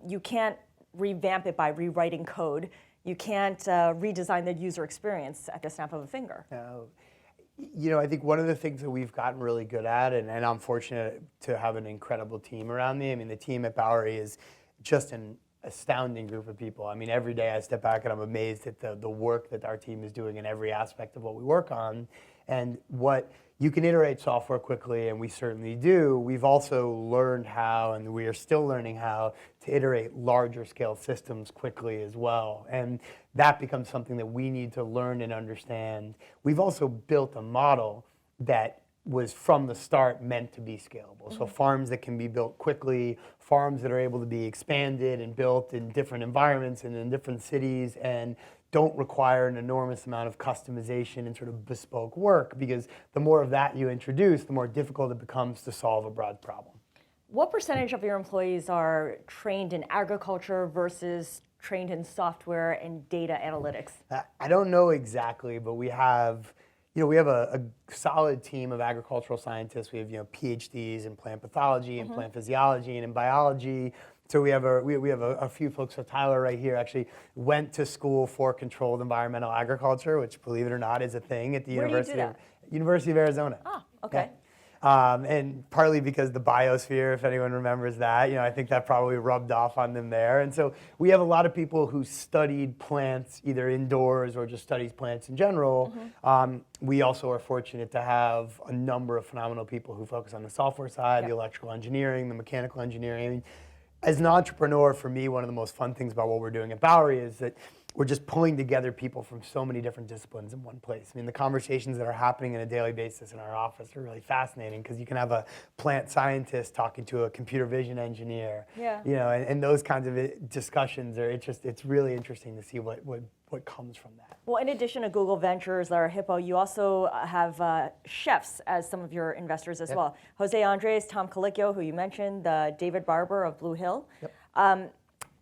You can't revamp it by rewriting code. You can't redesign the user experience at the snap of a finger. I think one of the things that we've gotten really good at, and I'm fortunate to have an incredible team around me. I mean, the team at Bowery is just an astounding group of people. I mean, every day I step back and I'm amazed at the work that our team is doing in every aspect of what we work on. And what you can iterate software quickly, and we certainly do. We've also learned how, and we are still learning how, to iterate larger scale systems quickly as well. And that becomes something that we need to learn and understand. We've also built a model that was from the start meant to be scalable. So farms that can be built quickly, farms that are able to be expanded and built in different environments and in different cities, and don't require an enormous amount of customization and sort of bespoke work, because the more of that you introduce, the more difficult it becomes to solve a broad problem. What percentage of your employees are trained in agriculture versus trained in software and data analytics? I don't know exactly, but we have a solid team of agricultural scientists. We have PhDs in plant pathology and plant physiology and in biology. So we have a few folks. So Tyler right here actually went to school for controlled environmental agriculture, which, believe it or not, is a thing at the University of Arizona. Ah, okay. Yeah. And partly because the biosphere, if anyone remembers that, I think that probably rubbed off on them there. And so we have a lot of people who studied plants either indoors or just studied plants in general. We also are fortunate to have a number of phenomenal people who focus on the software side, the electrical engineering, the mechanical engineering. As an entrepreneur, for me, one of the most fun things about what we're doing at Bowery is that we're just pulling together people from so many different disciplines in one place. I mean, the conversations that are happening on a daily basis in our office are really fascinating because you can have a plant scientist talking to a computer vision engineer, and those kinds of discussions are it's really interesting to see what comes from that. Well, in addition to Google Ventures or Hippo, you also have chefs as some of your investors as well. Jose Andres, Tom Colicchio, who you mentioned, David Barber of Blue Hill.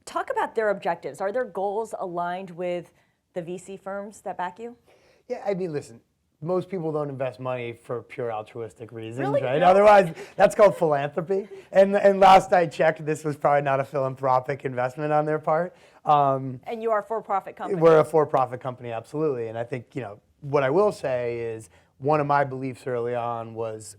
Talk about their objectives. Are their goals aligned with the VC firms that back you? Yeah, I mean, listen, most people don't invest money for pure altruistic reasons, Really? right? No. Otherwise, that's called philanthropy. And last I checked, this was probably not a philanthropic investment on their part. And you are a for-profit company. We're a for-profit company, absolutely. And I think, what I will say is one of my beliefs early on was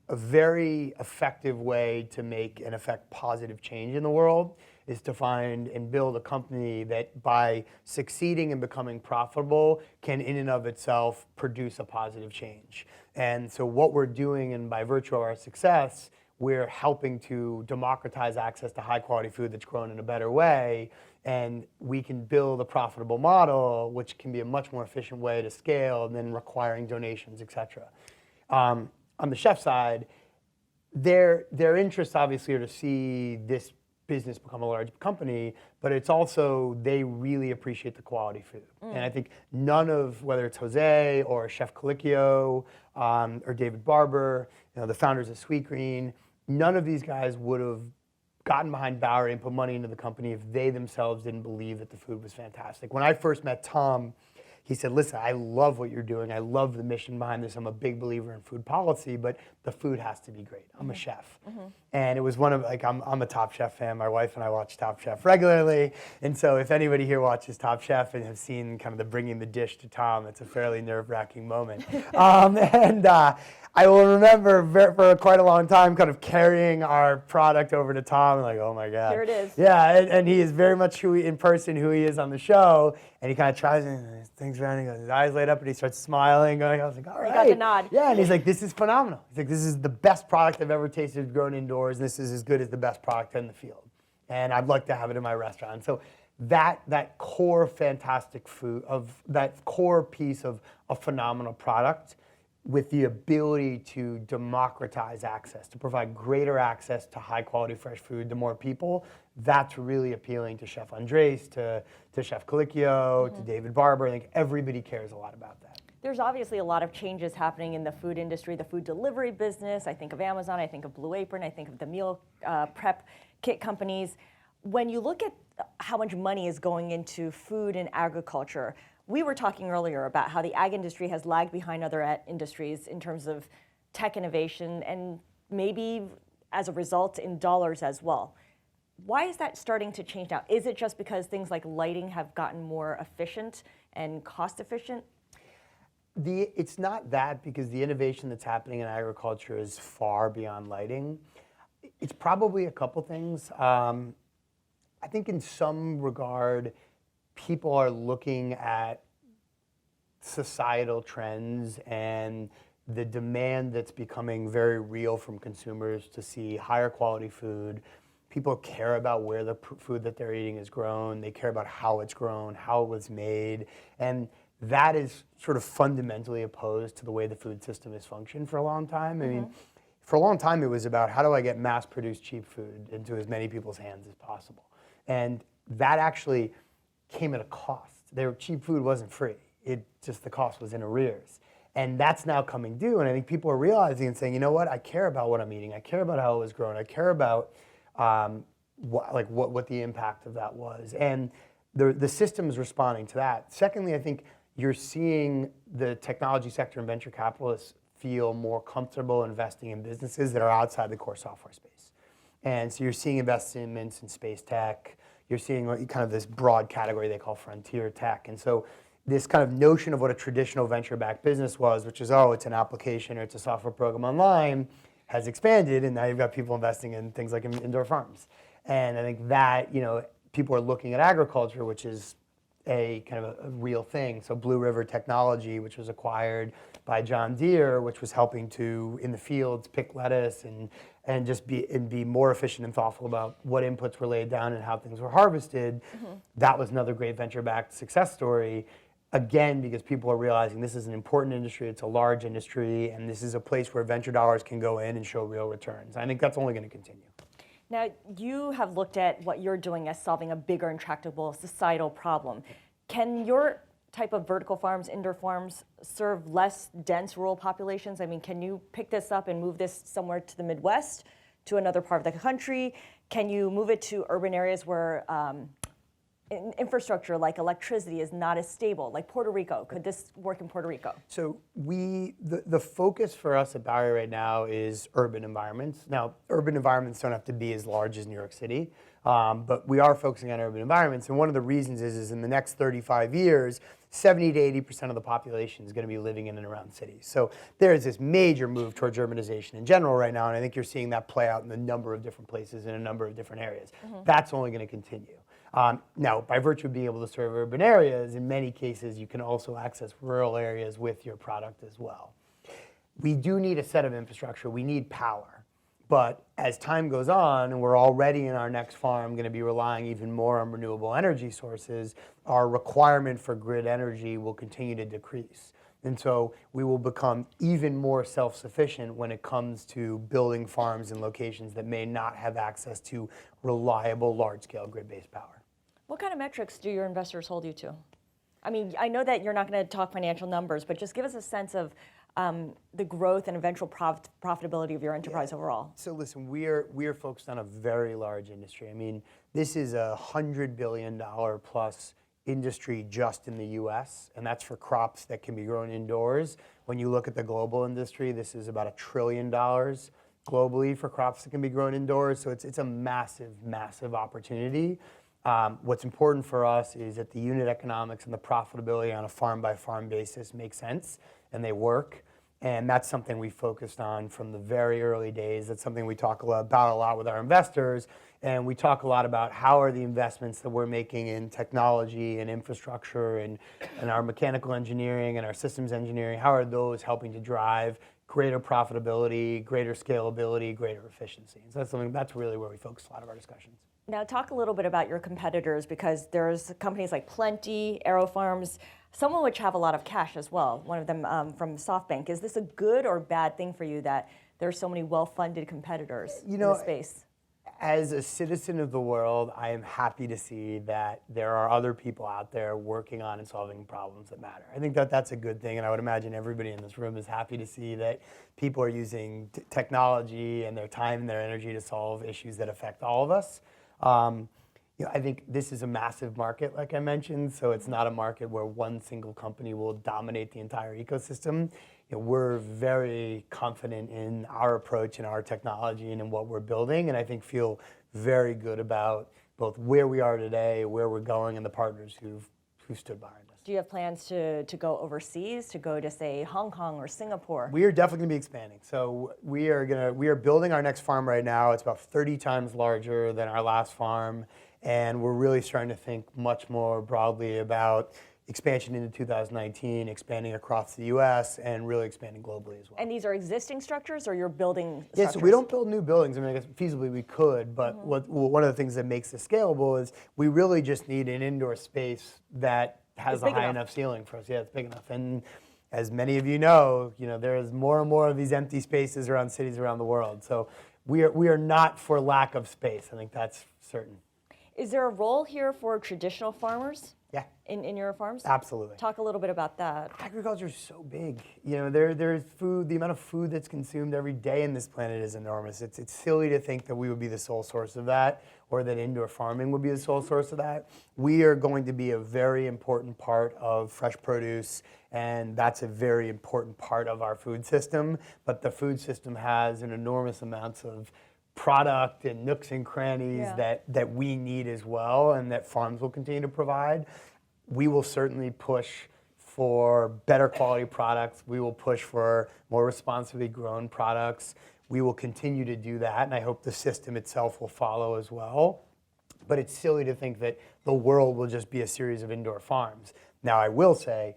a very effective way to make and affect positive change in the world is to find and build a company that by succeeding and becoming profitable can in and of itself produce a positive change. And so what we're doing, and by virtue of our success, we're helping to democratize access to high quality food that's grown in a better way. And we can build a profitable model, which can be a much more efficient way to scale than requiring donations, et cetera. On the chef side, their interests obviously are to see this business become a large company, but it's also they really appreciate the quality food. And I think none of, whether it's Jose or Chef Colicchio or David Barber, the founders of Sweetgreen, none of these guys would have gotten behind Bowery and put money into the company if they themselves didn't believe that the food was fantastic. When I first met Tom, he said, listen, I love what you're doing. I love the mission behind this. I'm a big believer in food policy, but the food has to be great. I'm a chef. And it was one of, I'm a Top Chef fan. My wife and I watch Top Chef regularly. And so if anybody here watches Top Chef and have seen kind of the bringing the dish to Tom, it's a fairly nerve-wracking moment. I will remember for quite a long time kind of carrying our product over to Tom and like, oh my God. Here it is. Yeah, and he is very much who he is on the show. And he kind of tries it, and things around, and his eyes light up, and he starts smiling. I was like, all right. He got the nod. Yeah, and he's like, this is phenomenal. He's like, this is the best product I've ever tasted grown indoors, and this is as good as the best product in the field. And I'd like to have it in my restaurant. So that core fantastic food, that core piece of a phenomenal product with the ability to democratize access, to provide greater access to high quality fresh food to more people, that's really appealing to Chef Andres, to Chef Colicchio, to David Barber. I think everybody cares a lot about that. There's obviously a lot of changes happening in the food industry, the food delivery business. I think of Amazon, I think of Blue Apron, I think of the meal prep kit companies. When you look at how much money is going into food and agriculture, we were talking earlier about how the ag industry has lagged behind other industries in terms of tech innovation and maybe as a result in dollars as well. Why is that starting to change now? Is it just because things like lighting have gotten more efficient and cost efficient? It's not that, because the innovation that's happening in agriculture is far beyond lighting. It's probably a couple things. I think in some regard, people are looking at societal trends and the demand that's becoming very real from consumers to see higher quality food. People care about where the food that they're eating is grown. They care about how it's grown, how it was made. And that is sort of fundamentally opposed to the way the food system has functioned for a long time. I mean, for a long time, it was about how do I get mass-produced cheap food into as many people's hands as possible. And that actually came at a cost. Cheap food wasn't free. The cost was in arrears. And that's now coming due. And I think people are realizing and saying, you know what, I care about what I'm eating. I care about how it was grown. I care about what the impact of that was. And the system is responding to that. Secondly, I think you're seeing the technology sector and venture capitalists feel more comfortable investing in businesses that are outside the core software space. And so you're seeing investments in space tech. You're seeing kind of this broad category they call frontier tech. And so this kind of notion of what a traditional venture-backed business was, which is, it's an application or it's a software program online, has expanded, and now you've got people investing in things like indoor farms. And I think that, people are looking at agriculture, which is a kind of a real thing. So Blue River Technology, which was acquired by John Deere, which was helping to, in the fields, pick lettuce and just be more efficient and thoughtful about what inputs were laid down and how things were harvested. That was another great venture-backed success story. Again, because people are realizing this is an important industry, it's a large industry, and this is a place where venture dollars can go in and show real returns. I think that's only going to continue. Now, you have looked at what you're doing as solving a bigger intractable societal problem. Can your type of vertical farms, indoor farms, serve less dense rural populations? I mean, can you pick this up and move this somewhere to the Midwest, to another part of the country? Can you move it to urban areas where infrastructure like electricity is not as stable, like Puerto Rico? Could this work in Puerto Rico? So the focus for us at Bowery right now is urban environments. Now, urban environments don't have to be as large as New York City, but we are focusing on urban environments. And one of the reasons is in the next 35 years, 70 to 80% of the population is going to be living in and around cities. So there is this major move towards urbanization in general right now, and I think you're seeing that play out in a number of different places in a number of different areas. That's only going to continue. Now, by virtue of being able to serve urban areas, in many cases, you can also access rural areas with your product as well. We do need a set of infrastructure. We need power. But as time goes on, and we're already in our next farm going to be relying even more on renewable energy sources, our requirement for grid energy will continue to decrease. And so we will become even more self-sufficient when it comes to building farms in locations that may not have access to reliable, large-scale grid-based power. What kind of metrics do your investors hold you to? I mean, I know that you're not going to talk financial numbers, but just give us a sense of the growth and eventual profitability of your enterprise overall. So listen, we are focused on a very large industry. I mean, this is a $100 billion plus industry just in the US, and that's for crops that can be grown indoors. When you look at the global industry, this is about $1 trillion globally for crops that can be grown indoors. So it's a massive, massive opportunity. What's important for us is that the unit economics and the profitability on a farm-by-farm basis make sense, and they work. And that's something we focused on from the very early days. That's something we talk about a lot with our investors. And we talk a lot about how are the investments that we're making in technology and infrastructure and our mechanical engineering and our systems engineering, how are those helping to drive greater profitability, greater scalability, greater efficiency? And so that's really where we focus a lot of our discussions. Now talk a little bit about your competitors, because there's companies like Plenty, Aero Farms, some of which have a lot of cash as well. One of them from SoftBank. Is this a good or bad thing for you that there are so many well-funded competitors in the space? As a citizen of the world, I am happy to see that there are other people out there working on and solving problems that matter. I think that that's a good thing, and I would imagine everybody in this room is happy to see that people are using technology and their time and their energy to solve issues that affect all of us. I think this is a massive market, like I mentioned, so it's not a market where one single company will dominate the entire ecosystem. We're very confident in our approach and our technology and in what we're building, and I think feel very good about both where we are today, where we're going, and the partners who stood behind us. Do you have plans to go overseas, to go to, say, Hong Kong or Singapore? We are definitely going to be expanding. So we are building our next farm right now. It's about 30 times larger than our last farm, and we're really starting to think much more broadly about expansion into 2019, expanding across the U.S., and really expanding globally as well. And these are existing structures, or you're building structures? Yeah, so we don't build new buildings. I mean, I guess feasibly we could, but one of the things that makes it scalable is we really just need an indoor space that has a high enough ceiling for us. Yeah, it's big enough. And as many of you know, there's more and more of these empty spaces around cities around the world. So we are not for lack of space. I think that's certain. Is there a role here for traditional farmers? Yeah. In your farms? Absolutely. Talk a little bit about that. Agriculture is so big. There's food, the amount of food that's consumed every day in this planet is enormous. It's silly to think that we would be the sole source of that, or that indoor farming would be the sole source of that. We are going to be a very important part of fresh produce, and that's a very important part of our food system. But the food system has an enormous amounts of product and nooks and crannies that we need as well, and that farms will continue to provide. We will certainly push for better quality products. We will push for more responsibly grown products. We will continue to do that, and I hope the system itself will follow as well. But it's silly to think that the world will just be a series of indoor farms. Now, I will say,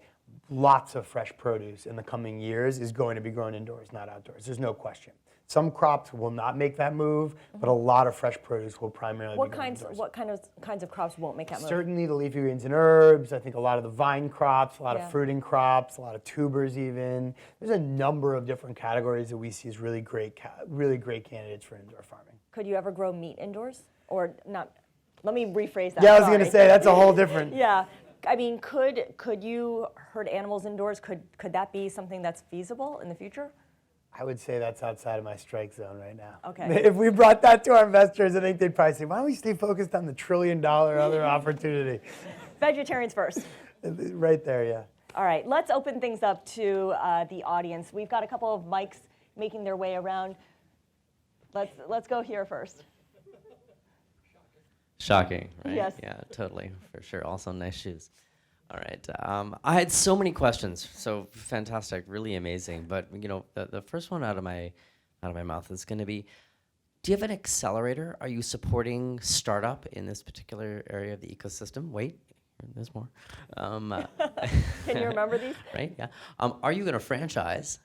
lots of fresh produce in the coming years is going to be grown indoors, not outdoors. There's no question. Some crops will not make that move, but a lot of fresh produce will primarily be grown indoors. What kinds of crops won't make that move? Certainly the leafy greens and herbs. I think a lot of the vine crops, a lot Yeah. of fruiting crops, a lot of tubers even. There's a number of different categories that we see as really great candidates for indoor farming. Could you ever grow meat indoors? Or not? Let me rephrase that. Yeah, I was going sorry. to say that's a whole different. Yeah. I mean, could you herd animals indoors? Could that be something that's feasible in the future? I would say that's outside of my strike zone right now. Okay. If we brought that to our investors, I think they'd probably say, why don't we stay focused on the $1 trillion other opportunity? Vegetarians first. Right there, yeah. All right, let's open things up to the audience. We've got a couple of mics making their way around. Let's go here first. Shocking, right? Yes. Yeah, totally, for sure. Also, nice shoes. All right. I had so many questions. So fantastic, really amazing. But you know, the first one out of my mouth is going to be: do you have an accelerator? Are you supporting startup in this particular area of the ecosystem? Wait, there's more. Can you remember these? Right. Yeah. Are you going to franchise?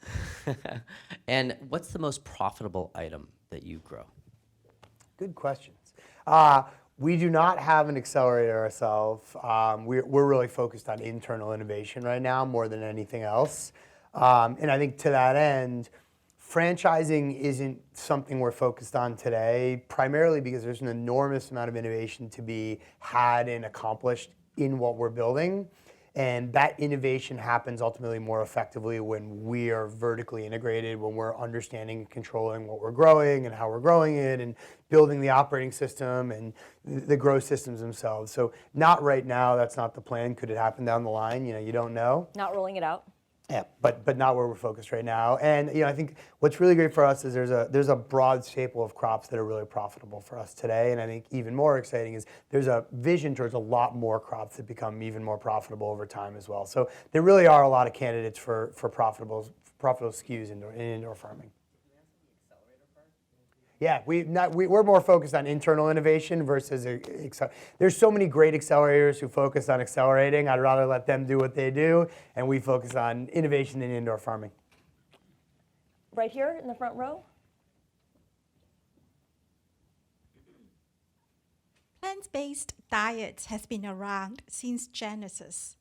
And what's the most profitable item that you grow? Good questions. We do not have an accelerator ourselves. We're really focused on internal innovation right now more than anything else. And I think to that end, franchising isn't something we're focused on today, primarily because there's an enormous amount of innovation to be had and accomplished in what we're building. And that innovation happens ultimately more effectively when we are vertically integrated, when we're understanding and controlling what we're growing and how we're growing it and building the operating system and the growth systems themselves. So not right now, that's not the plan. Could it happen down the line? You know, you don't know. Not rolling it out. Yeah, but not where we're focused right now. And you know, I think what's really great for us is there's a broad staple of crops that are really profitable for us today. And I think even more exciting is there's a vision towards a lot more crops that become even more profitable over time as well. So there really are a lot of candidates for profitable SKUs in indoor farming. Yeah, we're more focused on internal innovation versus there's so many great accelerators who focus on accelerating. I'd rather let them do what they do, and we focus on innovation in indoor farming. Right here in the front row. Plant-based diets has been around since Genesis.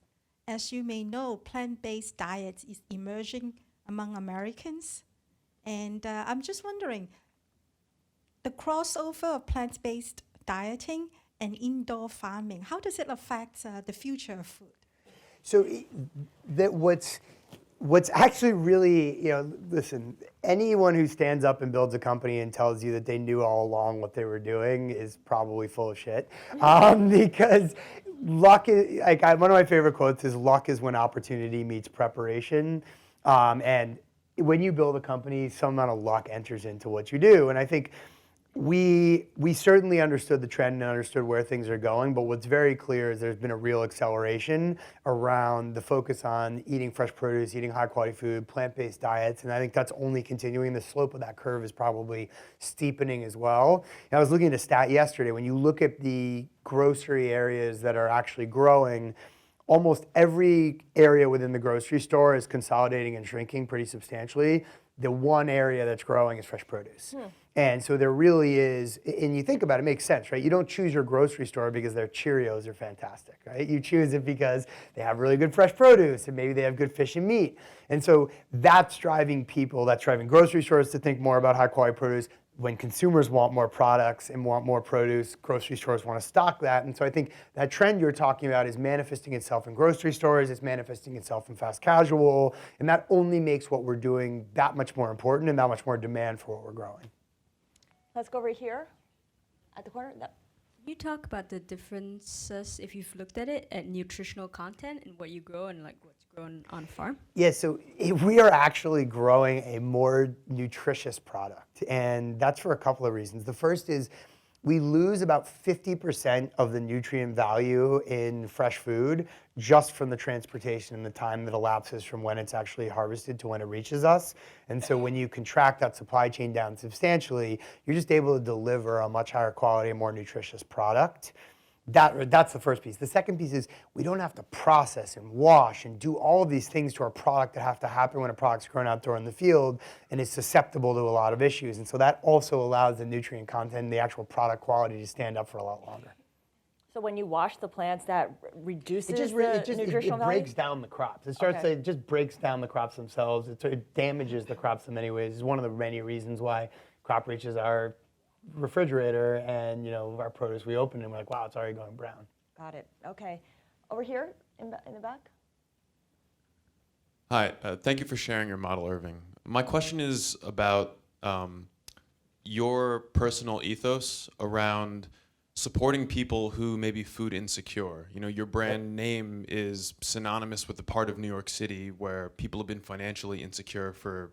As you may know, plant-based diets is emerging among Americans. And I'm just wondering, the crossover of plant-based dieting and indoor farming, how does it affect the future of food? So what's actually really, you know, listen, anyone who stands up and builds a company and tells you that they knew all along what they were doing is probably full of shit. Because luck is, like one of my favorite quotes is, luck is when opportunity meets preparation. And when you build a company, some amount of luck enters into what you do. And I think we certainly understood the trend and understood where things are going, but what's very clear is there's been a real acceleration around the focus on eating fresh produce, eating high quality food, plant-based diets, and I think that's only continuing. The slope of that curve is probably steepening as well. And I was looking at a stat yesterday. When you look at the grocery areas that are actually growing, almost every area within the grocery store is consolidating and shrinking pretty substantially. The one area that's growing is fresh produce. And so there really is, and you think about it, it makes sense, right? You don't choose your grocery store because their Cheerios are fantastic, right? You choose it because they have really good fresh produce and maybe they have good fish and meat. And so that's driving people, that's driving grocery stores to think more about high quality produce. When consumers want more products and want more produce, grocery stores want to stock that. And so I think that trend you're talking about is manifesting itself in grocery stores, it's manifesting itself in fast casual, and that only makes what we're doing that much more important and that much more demand for what we're growing. Let's go over here at the corner. Can you talk about the differences, if you've looked at it, at nutritional content and what you grow and like what's grown on a farm? Yeah, so we are actually growing a more nutritious product, and that's for a couple of reasons. The first is we lose about 50% of the nutrient value in fresh food just from the transportation and the time that elapses from when it's actually harvested to when it reaches us. And so when you contract that supply chain down substantially, you're just able to deliver a much higher quality and more nutritious product. That's the first piece. The second piece is we don't have to process and wash and do all of these things to our product that have to happen when a product's grown outdoor in the field and is susceptible to a lot of issues. And so that also allows the nutrient content and the actual product quality to stand up for a lot longer. So when you wash the plants, that reduces It nutritional value? breaks down the crops. It just breaks down the crops themselves. It damages the crops in many ways. It's one of the many reasons why crop reaches our refrigerator and our produce we open and we're like, wow, it's already going brown. Got it. Okay. Over here in the back. Hi, thank you for sharing your model, Irving. My question is about your personal ethos around supporting people who may be food insecure. Your brand name is synonymous with the part of New York City where people have been financially insecure for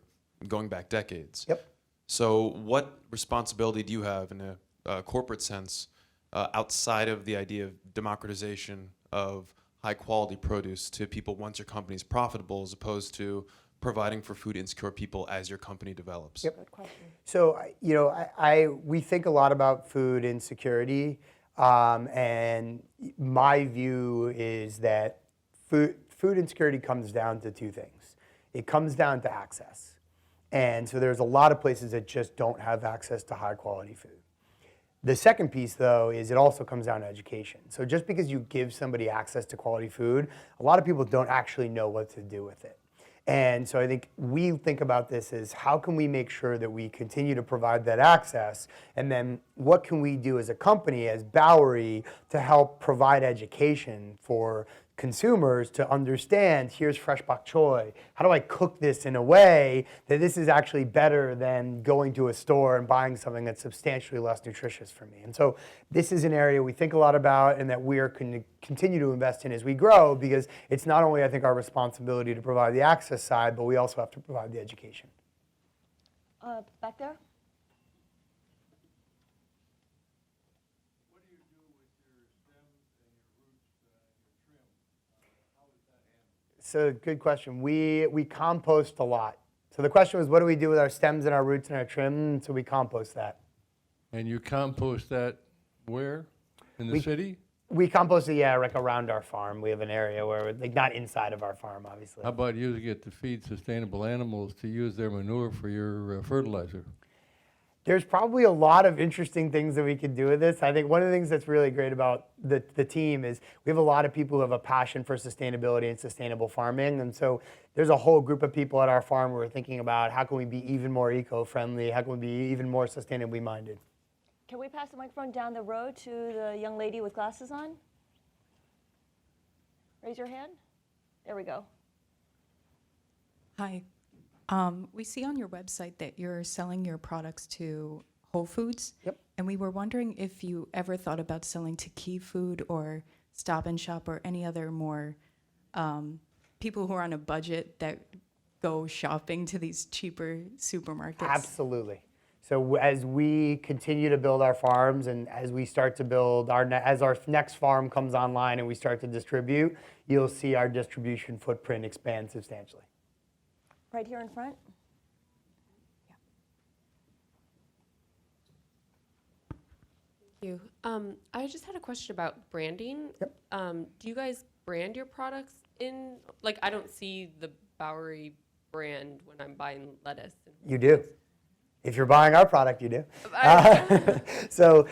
going back decades. Yep. So what responsibility do you have in a corporate sense outside of the idea of democratization of high quality produce to people once your company is profitable, as opposed to providing for food insecure people as your company develops? Yep. Good question. So, we think a lot about food insecurity, and my view is that food insecurity comes down to two things. It comes down to access. And so there's a lot of places that just don't have access to high quality food. The second piece, though, is it also comes down to education. So just because you give somebody access to quality food, a lot of people don't actually know what to do with it. And so I think we think about this as how can we make sure that we continue to provide that access, and then what can we do as a company, as Bowery, to help provide education for consumers to understand, here's fresh bok choy. How do I cook this in a way that this is actually better than going to a store and buying something that's substantially less nutritious for me? And so this is an area we think a lot about and that we are going to continue to invest in as we grow, because it's not only, I think, our responsibility to provide the access side, but we also have to provide the education. Back there? So good question. We compost a lot. So the question was, what do we do with our stems and our roots and our trim? So we compost that. And you compost that where? In the city? We compost it, like around our farm. We have an area where, not inside of our farm, obviously. How about using it to feed sustainable animals to use their manure for your fertilizer? There's probably a lot of interesting things that we could do with this. I think one of the things that's really great about the team is we have a lot of people who have a passion for sustainability and sustainable farming. And so there's a whole group of people at our farm who are thinking about how can we be even more eco-friendly, how can we be even more sustainably minded. Can we pass the microphone down the road to the young lady with glasses on? Raise your hand. There we go. Hi. We see on your website that you're selling your products to Whole Foods. Yep. And we were wondering if you ever thought about selling to Key Food or Stop and Shop or any other more people who are on a budget that go shopping to these cheaper supermarkets. Absolutely. So as we continue to build our farms and as we start to build as our next farm comes online and we start to distribute, you'll see our distribution footprint expand substantially. Right here in front. Thank you. I just had a question about branding. Yep. Do you guys brand your products in, I don't see the Bowery brand when I'm buying lettuce. You do. If you're buying our product, you do. So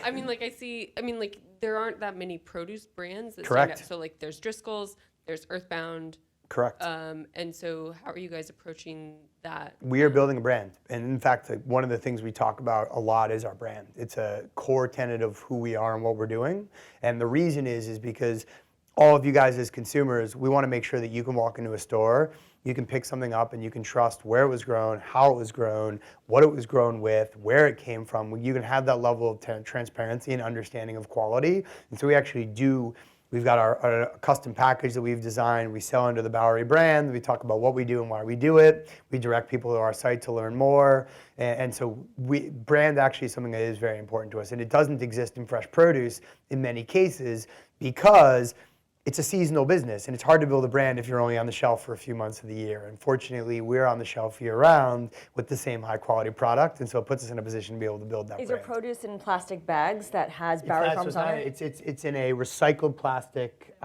there aren't that many produce brands that correct. stand out. So there's Driscoll's, there's Earthbound. Correct. And so how are you guys approaching that? We are building a brand. And in fact, one of the things we talk about a lot is our brand. It's a core tenet of who we are and what we're doing. And the reason is because all of you guys as consumers, we want to make sure that you can walk into a store, you can pick something up and you can trust where it was grown, how it was grown, what it was grown with, where it came from. You can have that level of transparency and understanding of quality. And so we actually do. We've got our custom package that we've designed. We sell under the Bowery brand. We talk about what we do and why we do it. We direct people to our site to learn more. And so brand actually is something that is very important to us. And it doesn't exist in fresh produce in many cases because it's a seasonal business, and it's hard to build a brand if you're only on the shelf for a few months of the year. Unfortunately, we're on the shelf year-round with the same high-quality product, and so it puts us in a position to be able to build that Is brand. your produce in plastic bags that has Bowery Farms on it? It's in a recycled plastic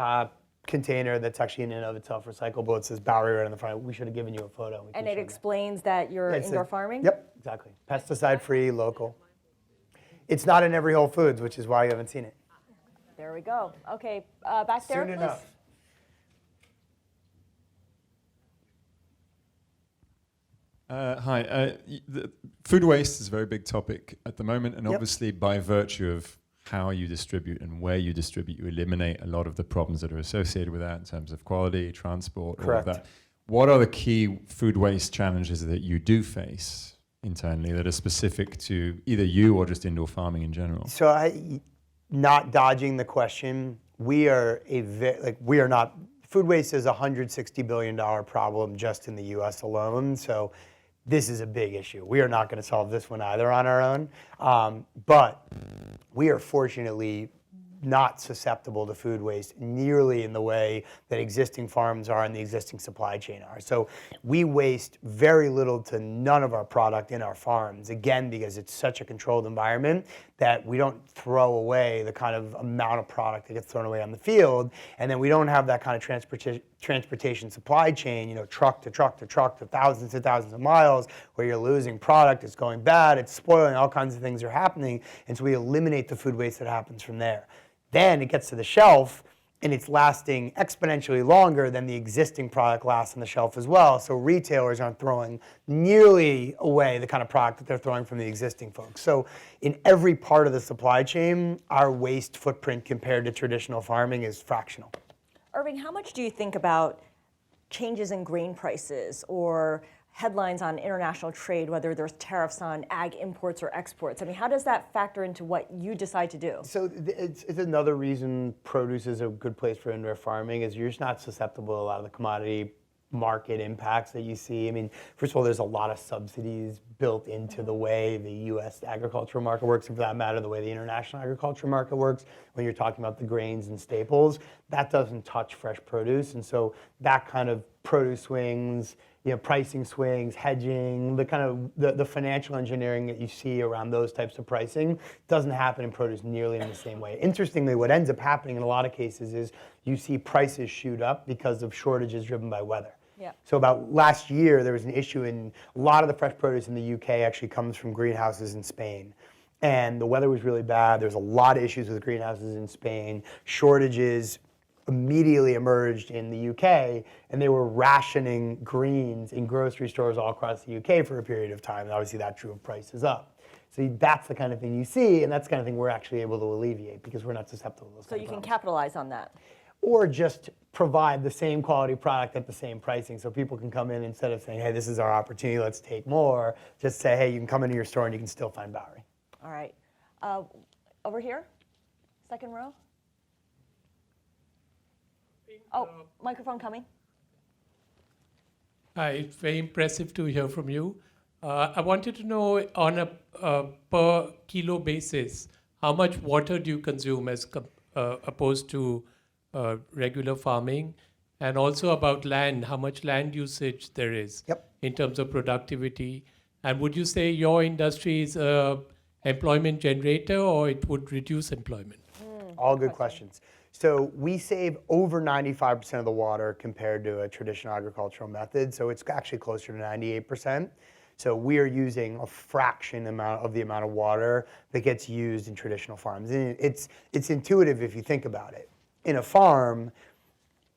container that's actually in and of itself recyclable. It says Bowery right on the front. We should have given you a photo. We can And it show that. explains that you're It's indoor farming? Yep, exactly. Pesticide-free, local. It's not in every Whole Foods, which is why you haven't seen it. There we go. Okay, back there, Soon please. enough. Hi. The food waste is a very big topic at the moment, and Yep. obviously by virtue of how you distribute and where you distribute, you eliminate a lot of the problems that are associated with that in terms of quality, transport, all of Correct. that. What are the key food waste challenges that you do face internally that are specific to either you or just indoor farming in general? So not dodging the question, we are not, food waste is a $160 billion problem just in the US alone. So this is a big issue. We are not going to solve this one either on our own. But we are fortunately not susceptible to food waste nearly in the way that existing farms are and the existing supply chain are. So we waste very little to none of our product in our farms, again, because it's such a controlled environment that we don't throw away the kind of amount of product that gets thrown away on the field. And then we don't have that kind of transportation supply chain, truck to truck to truck to thousands of miles where you're losing product, it's going bad, it's spoiling, all kinds of things are happening. And so we eliminate the food waste that happens from there. Then it gets to the shelf, and it's lasting exponentially longer than the existing product lasts on the shelf as well. So retailers aren't throwing nearly away the kind of product that they're throwing from the existing folks. So in every part of the supply chain, our waste footprint compared to traditional farming is fractional. Irving, how much do you think about changes in grain prices or headlines on international trade, whether there's tariffs on ag imports or exports? I mean, how does that factor into what you decide to do? So it's another reason produce is a good place for indoor farming is you're just not susceptible to a lot of the commodity market impacts that you see. I mean, first of all, there's a lot of subsidies built into the way the U.S. agricultural market works, and for that matter, the way the international agricultural market works. When you're talking about the grains and staples, that doesn't touch fresh produce, and so that kind of produce swings, pricing swings, hedging, the kind of the financial engineering that you see around those types of pricing doesn't happen in produce nearly in the same way. Interestingly, what ends up happening in a lot of cases is you see prices shoot up because of shortages driven by weather. Yeah. So about last year, there was an issue in a lot of the fresh produce in the UK actually comes from greenhouses in Spain. And the weather was really bad. There's a lot of issues with greenhouses in Spain. Shortages immediately emerged in the UK, and they were rationing greens in grocery stores all across the UK for a period of time. And obviously that drove prices up. So that's the kind of thing you see, and that's the kind of thing we're actually able to alleviate because we're not susceptible to those So kind you of can problems. capitalize on that. Or just provide the same quality product at the same pricing so people can come in instead of saying, hey, this is our opportunity, let's take more. Just say, hey, you can come into your store and you can still find Bowery. All right. Over here, second row. Oh, microphone coming. Hi, it's very impressive to hear from you. I wanted to know on a per kilo basis, how much water do you consume as opposed to regular farming? And also about land, how much land usage there is in terms of productivity? And would you say your industry is an employment generator or it would reduce employment? All good questions. So we save over 95% of the water compared to a traditional agricultural method. So it's actually closer to 98%. So we are using a fraction of the amount of water that gets used in traditional farms. And it's intuitive if you think about it. In a farm,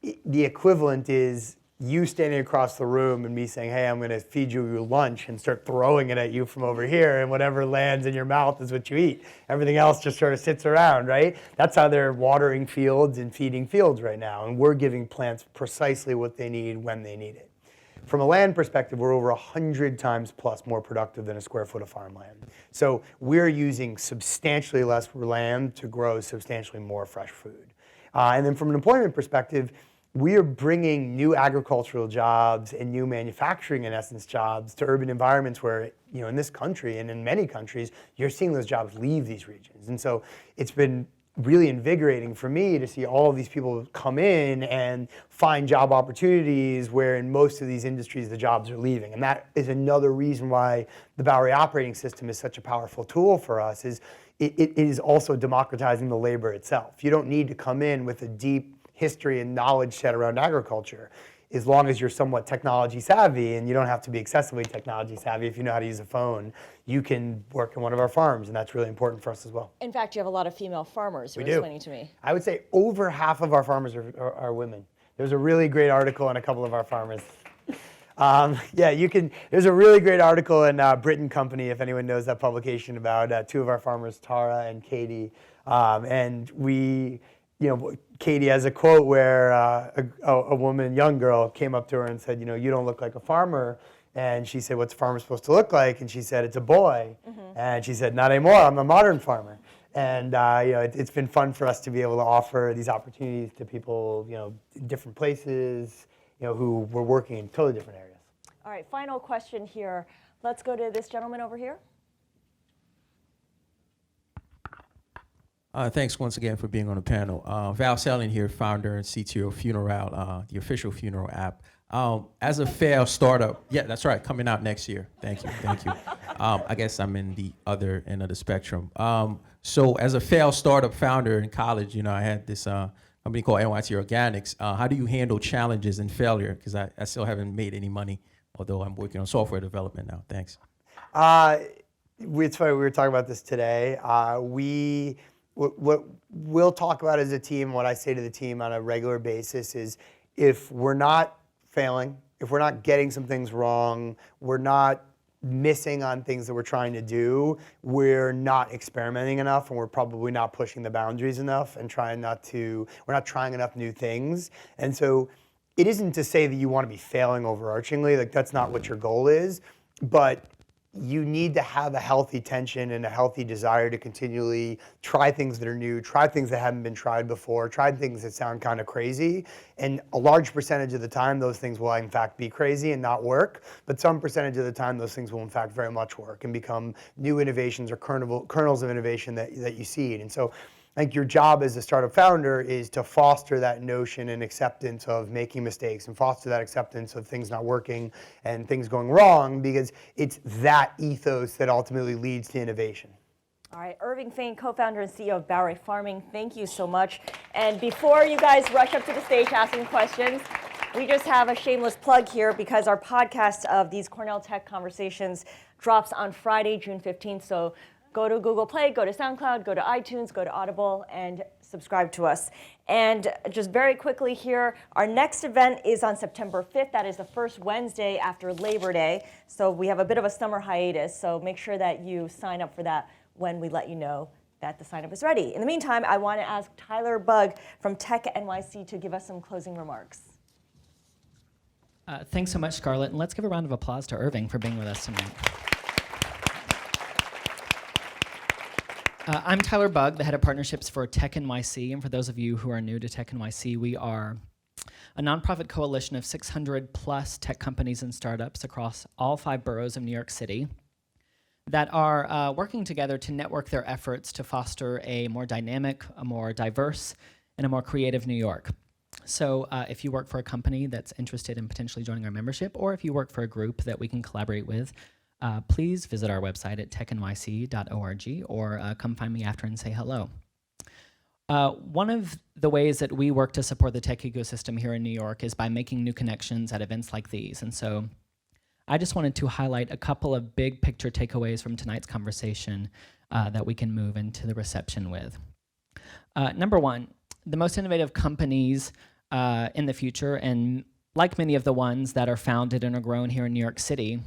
the equivalent is you standing across the room and me saying, hey, I'm going to feed you your lunch and start throwing it at you from over here, and whatever lands in your mouth is what you eat. Everything else just sort of sits around, right? That's how they're watering fields and feeding fields right now, and we're giving plants precisely what they need when they need it. From a land perspective, we're over 100 times plus more productive than a square foot of farmland. So we're using substantially less land to grow substantially more fresh food. And then from an employment perspective, we are bringing new agricultural jobs and new manufacturing, in essence, jobs to urban environments where, in this country and in many countries, you're seeing those jobs leave these regions. And so it's been really invigorating for me to see all of these people come in and find job opportunities where in most of these industries the jobs are leaving. And that is another reason why the Bowery operating system is such a powerful tool for us, is it is also democratizing the labor itself. You don't need to come in with a deep history and knowledge set around agriculture. As long as you're somewhat technology savvy, and you don't have to be excessively technology savvy, if you know how to use a phone, you can work in one of our farms, and that's really important for us as well. In fact, you have a lot of female farmers, you were We do. explaining to me. I would say over half of our farmers are women. There's a really great article on a couple of our farmers. There's a really great article in Brit & Company, if anyone knows that publication, about two of our farmers, Tara and Katie. And Katie has a quote where a woman, young girl, came up to her and said, you don't look like a farmer. And she said, what's a farmer supposed to look like? And she said, it's a boy. And she said, not anymore, I'm a modern farmer. And it's been fun for us to be able to offer these opportunities to people, in different places, who were working in totally different areas. All right, final question here. Let's go to this gentleman over here. Thanks once again for being on the panel. Val Selling here, founder and CTO of Funeral, the official funeral app. As a failed startup, yeah, that's right, coming out next year. Thank you. I guess I'm in the other end of the spectrum. So as a failed startup founder in college, I had this company called NYT Organics. How do you handle challenges and failure? Because I still haven't made any money, although I'm working on software development now. Thanks. It's funny, we were talking about this today. What we'll talk about as a team, what I say to the team on a regular basis is, if we're not failing, if we're not getting some things wrong, we're not missing on things that we're trying to do, we're not experimenting enough, and we're probably not pushing the boundaries enough and we're not trying enough new things. And so it isn't to say that you want to be failing overarchingly, like that's not what your goal is, but you need to have a healthy tension and a healthy desire to continually try things that are new, try things that haven't been tried before, try things that sound kind of crazy. And a large percentage of the time, those things will in fact be crazy and not work. But some percentage of the time, those things will in fact very much work and become new innovations or kernels of innovation that you seed. And so I think your job as a startup founder is to foster that notion and acceptance of making mistakes, and foster that acceptance of things not working and things going wrong, because it's that ethos that ultimately leads to innovation. All right, Irving Fain, co-founder and CEO of Bowery Farming, thank you so much. And before you guys rush up to the stage asking questions, we just have a shameless plug here, because our podcast of these Cornell Tech Conversations drops on Friday, June 15th. So go to Google Play, go to SoundCloud, go to iTunes, go to Audible, and subscribe to us. And just very quickly here, our next event is on September 5th. That is the first Wednesday after Labor Day. So we have a bit of a summer hiatus. So make sure that you sign up for that when we let you know that the sign up is ready. In the meantime, I want to ask Tyler Bugg from Tech NYC to give us some closing remarks. Thanks so much, Scarlett. And let's give a round of applause to Irving for being with us tonight. I'm Tyler Bugg, the head of partnerships for Tech NYC. And for those of you who are new to Tech NYC, we are a nonprofit coalition of 600 plus tech companies and startups across all 5 boroughs of New York City that are working together to network their efforts to foster a more dynamic, a more diverse, and a more creative New York. So if you work for a company that's interested in potentially joining our membership, or if you work for a group that we can collaborate with, please visit our website at technyc.org, or come find me after and say hello. One of the ways that we work to support the tech ecosystem here in New York is by making new connections at events like these. And so I just wanted to highlight a couple of big picture takeaways from tonight's conversation that we can move into the reception with. Number one, the most innovative companies in the future, and like many of the ones that are founded and are grown here in New York City,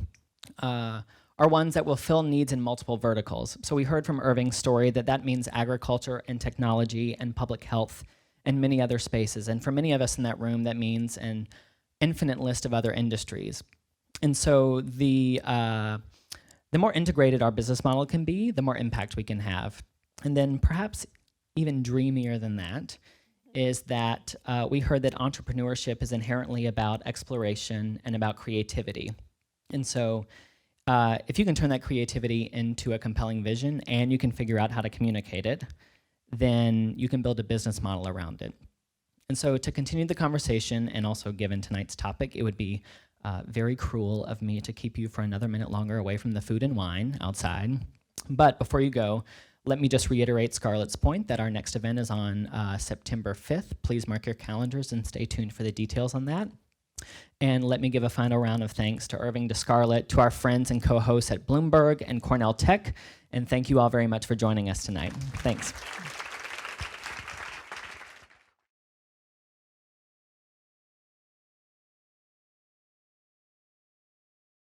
are ones that will fill needs in multiple verticals. So we heard from Irving's story that means agriculture and technology and public health and many other spaces. And for many of us in that room, that means an infinite list of other industries. And so the more integrated our business model can be, the more impact we can have. And then perhaps even dreamier than that is that we heard that entrepreneurship is inherently about exploration and about creativity. And so if you can turn that creativity into a compelling vision and you can figure out how to communicate it, then you can build a business model around it. And so to continue the conversation, and also given tonight's topic, it would be very cruel of me to keep you for another minute longer away from the food and wine outside. But before you go, let me just reiterate Scarlett's point that our next event is on September 5th. Please mark your calendars and stay tuned for the details on that. And let me give a final round of thanks to Irving, to Scarlett, to our friends and co-hosts at Bloomberg and Cornell Tech. And thank you all very much for joining us tonight. Thanks.